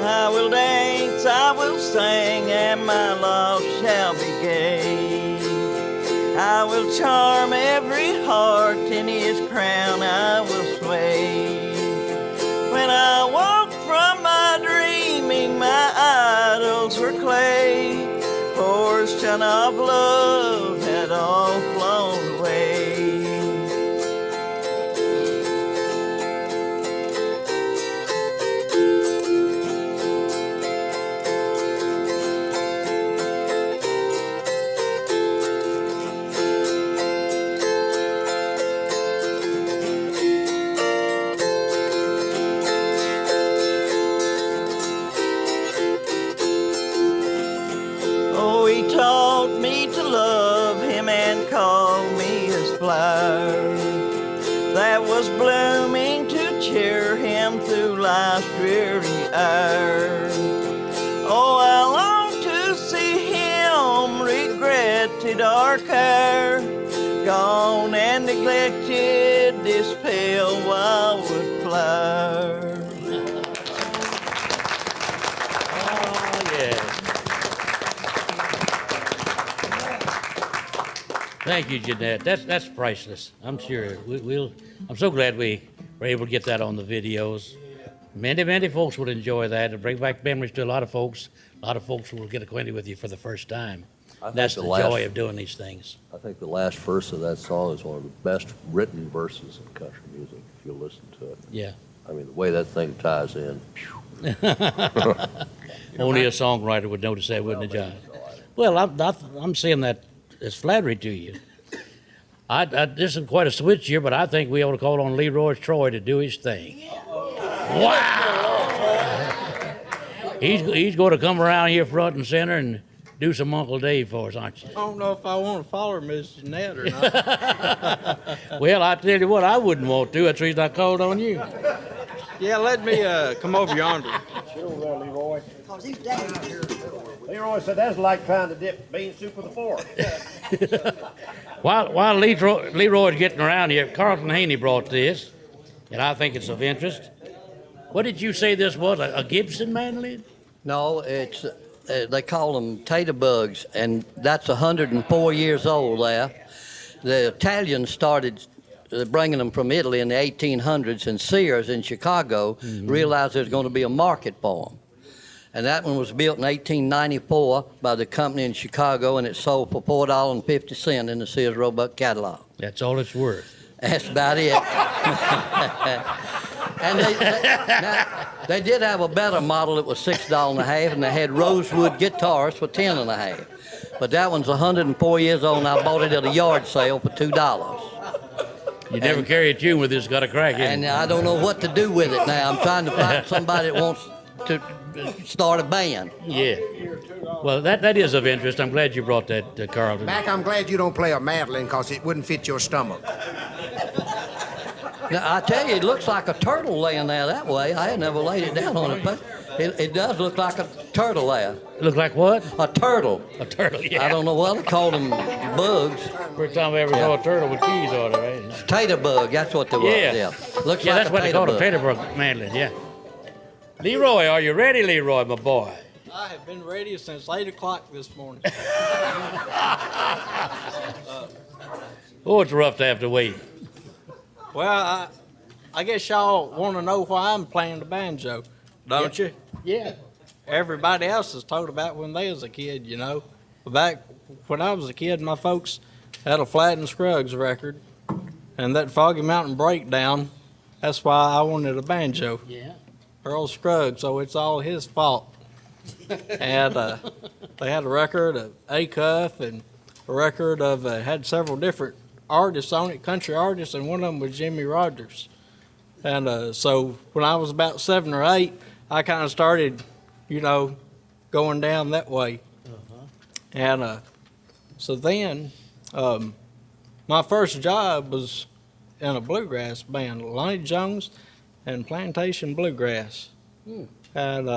I will dance, I will sing, and my love shall be gay. I will charm every heart, in his crown I will sway. When I woke from my dreaming, my idols were clay. Portion of love had all flown away. Oh, he taught me to love him and call me his flower that was blooming to cheer him through life's dreary hour. Oh, I long to see him regretted or care, gone and neglected, this pale wildwood flower. Thank you, Jeanette. That's priceless. I'm sure. I'm so glad we were able to get that on the videos. Many folks would enjoy that. It'll bring back memories to a lot of folks. A lot of folks will get acquainted with you for the first time. That's the joy of doing these things. I think the last verse of that song is one of the best written verses in country music, if you listen to it. Yeah. I mean, the way that thing ties in. Only a songwriter would notice that, wouldn't it, John? Well, I'm saying that as flattery to you. This is quite a switch here, but I think we ought to call on Leroy Troy to do his thing. Wow! He's going to come around here front and center and do some Uncle Dave for us, aren't you? I don't know if I want to follow Miss Jeanette or not. Well, I tell you what, I wouldn't want to. That's the reason I called on you. Yeah, let me come over yonder. Sit over there, Leroy. Because he's down here. Leroy said that's like trying to dip bean soup with a fork. While Leroy's getting around here, Carlton Haney brought this, and I think it's of interest. What did you say this was, a Gibson mandolin? No, it's they call them tater bugs, and that's 104 years old there. The Italians started bringing them from Italy in the 1800s, and Sears in Chicago realized there's going to be a market for them. And that one was built in 1894 by the company in Chicago, and it sold for $4.50 in the Sears Roebuck catalog. That's all it's worth. That's about it. And they did have a better model that was $6.50, and they had rosewood guitars for $10.50. But that one's 104 years old, and I bought it at a yard sale for $2. You never carry a tune with this, got a crack in it. And I don't know what to do with it now. I'm trying to find somebody that wants to start a band. Yeah. Well, that is of interest. I'm glad you brought that, Carlton. Mac, I'm glad you don't play a mandolin because it wouldn't fit your stomach. Now, I tell you, it looks like a turtle laying there that way. I had never laid it down on it, but it does look like a turtle there. Look like what? A turtle. A turtle, yeah. I don't know what they call them, bugs. First time I ever saw a turtle with cheese on it, right? Tater bug, that's what they was. Yeah. Looks Yeah, like that's a what they call bug. a tater bug mandlin, yeah. Leroy, are you ready, Leroy, my boy? I have been ready since 8 o'clock this morning. Oh, it's rough to have to wait. Well, I guess y'all want to know why I'm playing the banjo, don't you? Yeah. Everybody else has told about when they was a kid, you know. Back when I was a kid, my folks had a Flatt and Scruggs record, and that Foggy Mountain Breakdown, that's why I wanted a banjo. Yeah. Earl Scruggs, so it's all his fault. And they had a record of A-Cuff and a record of, had several different artists on it, country artists, and one of them was Jimmy Rogers. And so when I was about 7 or 8, I kind of started, you know, going down that way. And so then my first job was in a bluegrass band, Ramona Jones and Plantation Bluegrass. And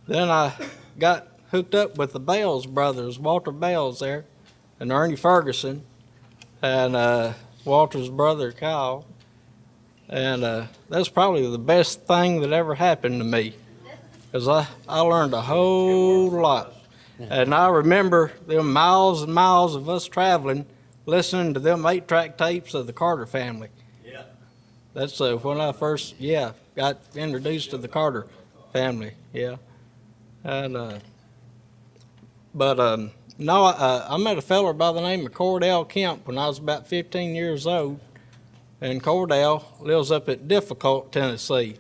then I got hooked up with the Bales brothers, Walter Bales there, and Ernie Ferguson, and Walter's brother Kyle. And that's probably the best thing that ever happened to me, because I learned a whole lot. And I remember them miles and miles of us traveling, listening to them 8-track tapes of the Carter family. Yeah. That's when I first, got introduced to the Carter family, yeah. And, no, I met a feller by the name of Cordell Kemp when I was about 15 years old. And Cordell lives up at Difficult, Tennessee.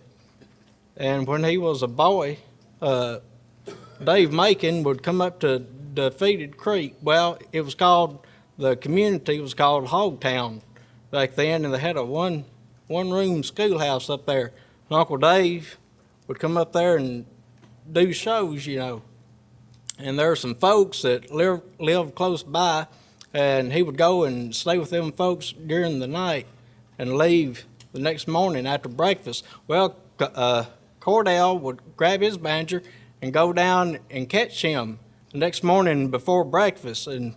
And when he was a boy, Dave Macon would come up to Defeated Creek. Well, it was called, the community was called Hogtown back then, and they had a one-room schoolhouse up there. And Uncle Dave would come up there and do shows, you know. And there were some folks that lived close by, and he would go and stay with them folks during the night and leave the next morning after breakfast. Well, Cordell would grab his banjo and go down and catch him the next morning before breakfast. And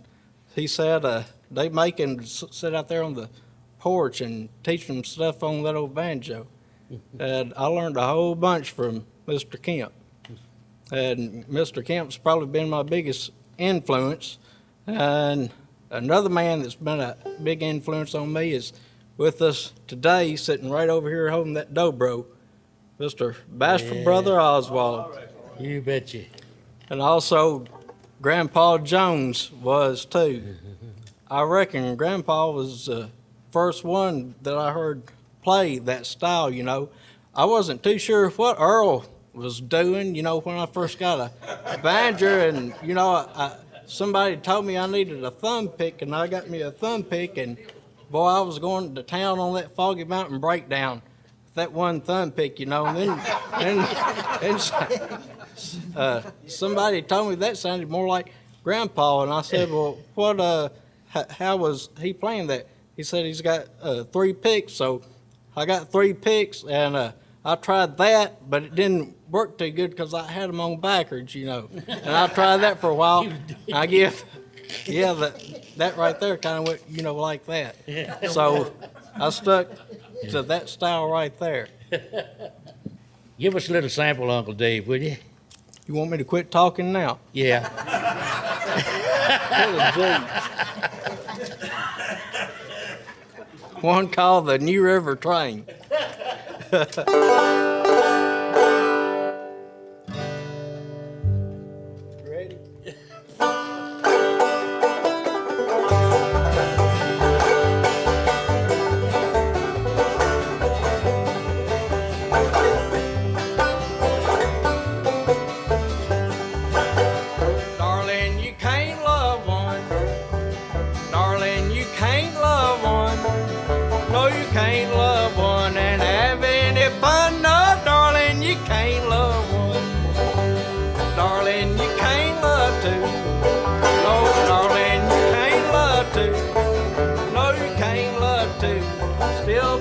he said Dave Macon would sit out there on the porch and teach them stuff on that old banjo. And I learned a whole bunch from Mr. Kemp. And Mr. Kemp's probably been my biggest influence. And another man that's been a big influence on me is with us today, sitting right over here holding that Doughbro, Mr. Bashford Brother Oswald. You betcha. And also, Grandpa Jones was too. I reckon Grandpa was the first one that I heard play that style, you know. I wasn't too sure what Earl was doing, you know, when I first got a banjo, and, you know, somebody told me I needed a thumb pick, and I got me a thumb pick, and boy, I was going to town on that Foggy Mountain Breakdown with that one thumb pick, you know. And then somebody told me that sounded more like Grandpa, and I said, well, how was he playing that? He said he's got 3 picks, so I got 3 picks, and I tried that, but it didn't work too good because I had them on backwards, you know. And I tried that for a while. I give, that right there kind of went, you know, like that. So I stuck to that style right there. Give us a little sample, Uncle Dave, will you? You want me to quit talking now? Yeah. One called the New River Train. Ready? Darling, you can't love one. Darling, you can't love one. No, you can't love one and have any fun. No, darling, you can't love one. Darling, you can't love two. No, darling, you can't love two. No, you can't love two. Still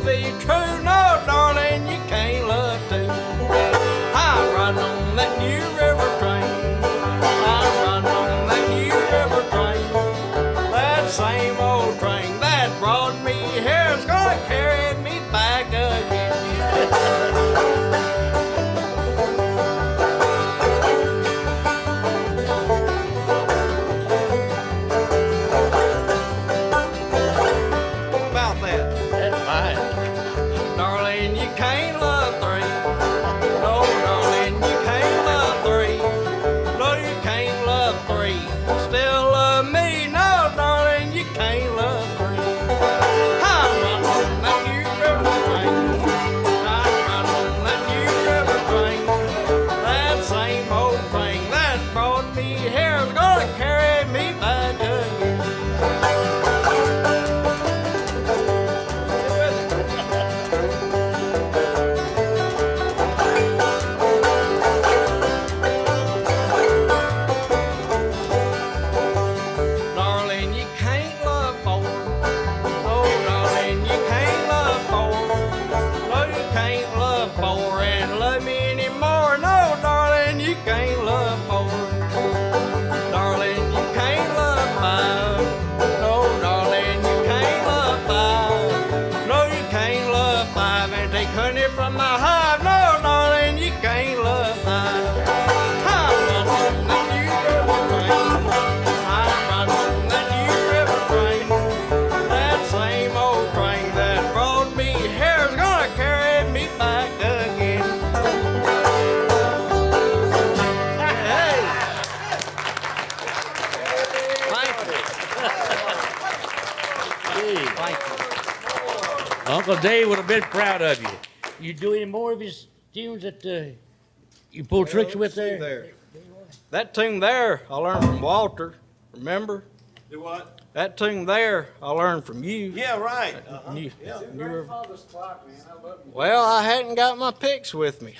Hey. Uncle Dave would have been proud of you. You do any more of his tunes that you pull tricks with there? That tune there, I learned from Walter. Remember? Do what? That tune there, I learned from you. Yeah, right. Well, I hadn't got my picks with me.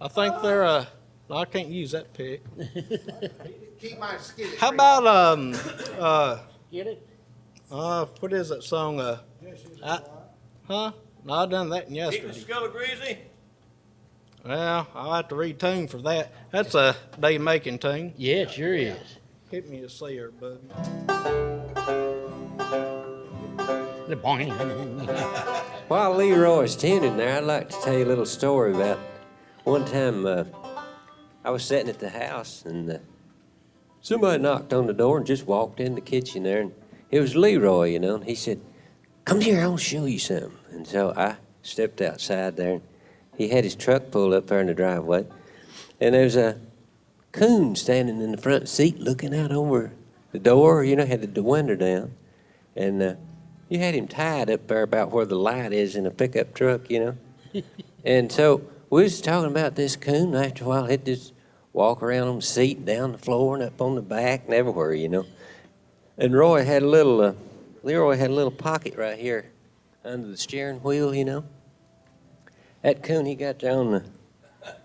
I think they're no, I can't use that pick. Keep my skillet. How about Get it? what is that song? Huh? No, I done that Keep the yesterday. Skillet Greasy. Well, I'll have to retune for that. That's a day making tune. Yeah, it sure is. Hit me a seer, bud. The boing. While Leroy's tuning there, I'd like to tell you a little story about one time I was sitting at the house and somebody knocked on the door and just walked in the kitchen there. And it was Leroy, you know, and he said, "Come here, I'll show you something." And so I stepped outside there, and he had his truck pulled up there in the driveway. And there was a coon standing in the front seat looking out over the door, you know, had the window down. And you had him tied up there about where the light is in a pickup truck, you know. And so we was talking about this coon. After a while, he'd just walk around on the seat, and down the floor, and up on the back, and everywhere, you know. And Leroy had a little pocket right here under the steering wheel, you know. That coon, he got there on the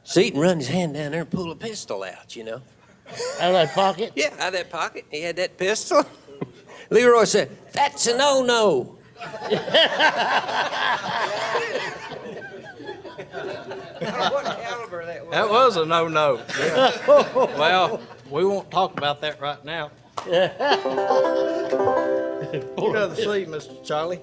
seat and run his hand down there and pull a pistol out, you know. Out of that pocket? Yeah, out of that pocket. He had that pistol. Leroy said, "That's a no-no." What caliber that was? That was a no-no. Yeah. Well, we won't talk about that right now. Get out of the seat, Mr. Charlie.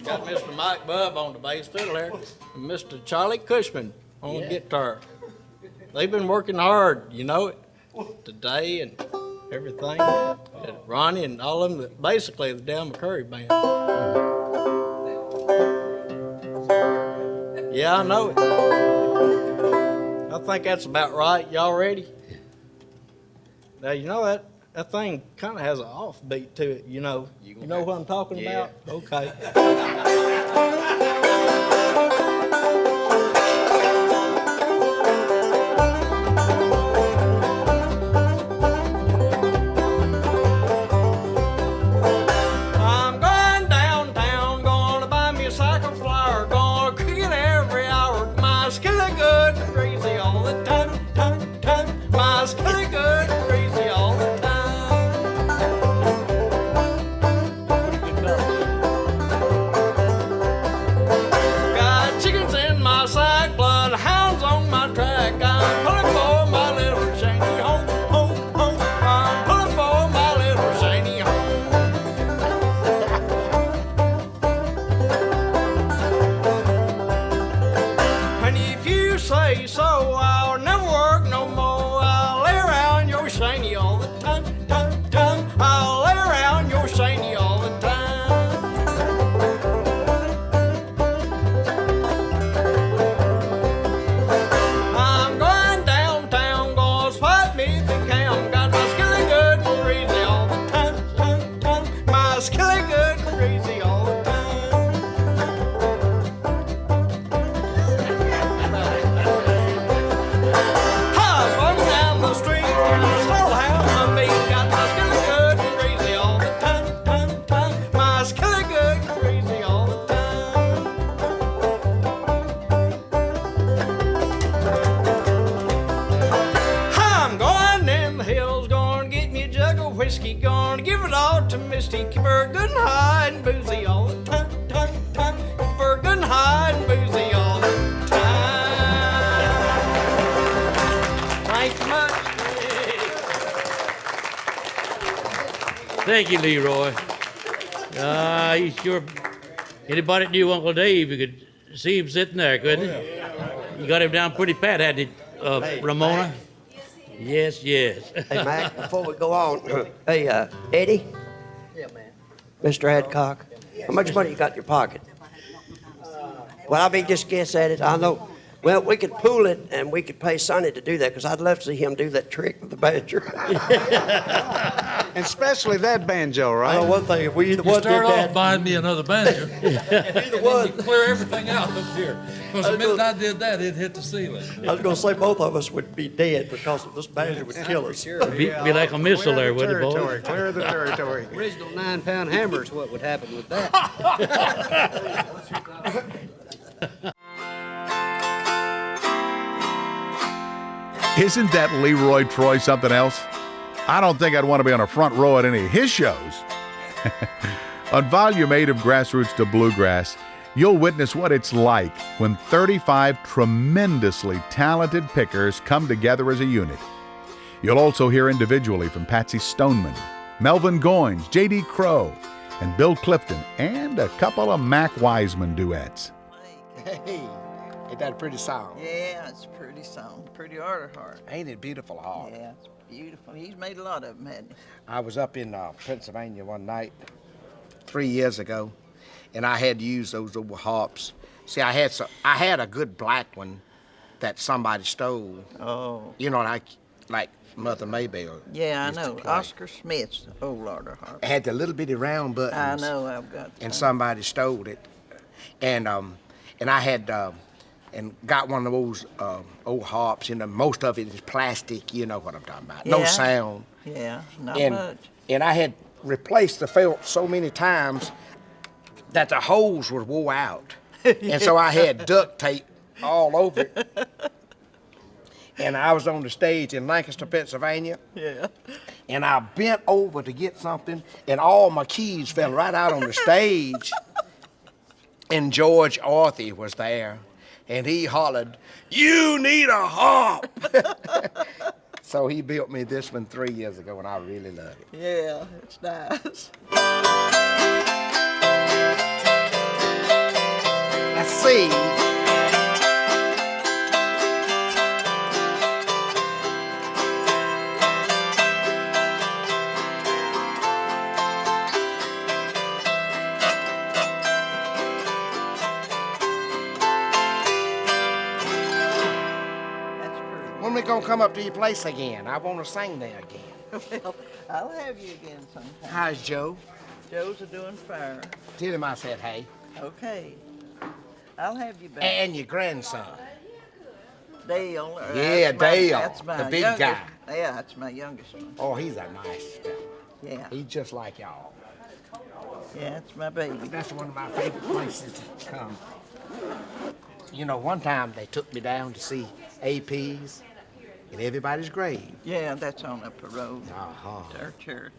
Got Mr. Mike Bubb on the bass fiddle there, and Mr. Charlie Cushman on the guitar. They've been working hard, you know it, today and everything. And Ronnie and all of them, basically the Dale McCurry band. Yeah, I know it. I think that's about right. Y'all ready? Now, you know that thing kind of has an offbeat to it, you know. You know what I'm talking about? Okay. I'm going downtown, gonna buy me a sack of flour, gonna cook it every hour. My skillet good and greasy all the time. My skillet good and greasy all the time. Got chickens in my sack, bloodhounds on my track. I'm pulling for my little shiny home, home, home. I'm pulling for my little shiny home. And if you say so, I'll never work no more. I'll lay around your shiny all the time, time. I'll lay around your shiny all the time. I'm going downtown, gonna spot me the cam. Got my skillet good and greasy all the time. My skillet good and greasy all the time. I was walking down the street, slow hound on me. Got my skillet good and greasy all the time. My skillet good and greasy all the time. I'm going in the hills, going to get me a jug of whiskey, going to give it all to Misty. Keep her good and high and boozy all the time. Keep her good and high and boozy all the time. Thank you much. Thank you, Leroy. You sure. Anybody that knew Uncle Dave, you could see him sitting there, couldn't you? You got him down pretty pat, hadn't you, Ramona? Yes. Hey, Mac, before we go on, hey, Eddie? Yeah, man. Mr. Adcock, how much money you got in your pocket? Well, I mean, just guess at it. I know. Well, we could pool it, and we could pay Sonny to do that, because I'd love to see him do that trick with the banjo. And especially that banjo, right? I know one thing, if we either You one did start off that, buying me another banjo. either one, You clear everything out up here. Because the minute I did that, it hit the ceiling. I was going to say both of us would be dead because of this banjo would kill us. Be like a missile there, wouldn't it, boy? Clear the territory. Original 9-pound hammer is what would happen with that. Isn't that Leroy Troy something else? I don't think I'd want to be on a front row at any of his shows. On Volume 8 of Grassroots to Bluegrass, you'll witness what it's like when 35 tremendously talented pickers come together as a unit. You'll also hear individually from Patsy Stoneman, Melvin Goins, J.D. Crowe, and Bill Clifton, and a couple of Mac Wiseman duets. Hey, ain't that a pretty song? Yeah, it's a pretty song. Pretty order heart. Ain't it beautiful, Hart? Yeah, it's beautiful. He's made a lot of them, hasn't he? I was up in Pennsylvania one night 3 years ago, and I had to use those old harps. See, I had a good black one that somebody stole. Oh. You know, like Mother Maybell. Yeah, I used to know. play. Oscar Smith's old order harp. It had the little bitty round buttons. I know, I've got And some. somebody stole it, and I had and got one of those old harps. You know, most of it is plastic. You know what I'm talking about. No Yeah. sound. Yeah, not and, much. And I had replaced the felt so many times that the holes were wore out. And so I had duct tape all over it. And I was on the stage in Lancaster, Pennsylvania. Yeah. And I bent over to get something, and all my keys fell right out on the stage. And George Arthey was there, and he hollered, "You need a harp!" So he built me this one 3 years ago, and I really love it. Yeah, it's nice. Let's see. When we gonna come up to your place again? I want to sing there again. Well, I'll have you again sometime. How's Joe? Joe's a doing fine. Tell him I said hey. Okay. I'll have you back. And your grandson. Dale. Yeah, Dale, That's my the big youngest, guy. Yeah, that's my youngest one. Oh, he's a nice fella. Yeah. He's just like y'all. Yeah, it's my baby. That's one of my favorite places to come. You know, one time they took me down to see AP's in everybody's grave. Yeah, that's on up the road Uh-huh. to our church.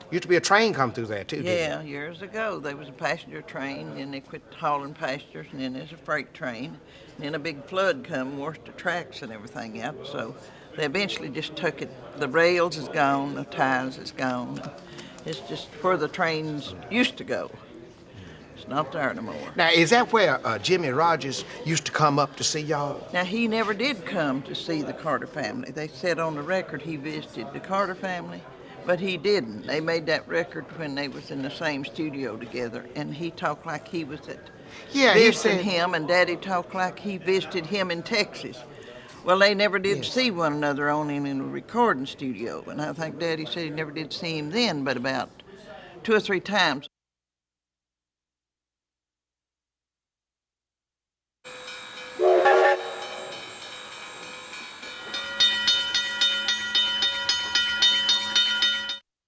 Used to be a train come through there, too, didn't Yeah, years ago, there was a passenger train, and they quit hauling passengers, and then there's a freight train. And then a big flood come, washed the tracks and everything out, so they eventually just took it. The rails is gone, the ties is gone. It's just where the trains used to go. It's not there no more. Now, is that where Jimmy Rogers used to come up to see y'all? Now, he never did come to see the Carter family. They said on the record he visited the Carter family, but he didn't. They made that record when they was in the same studio together, and he talked like he was at visiting him, and Daddy talked like he visited him in Texas. Well, they never did see one another, only in a recording studio, and I think Daddy said he never did see him then, but about 2 or 3 times.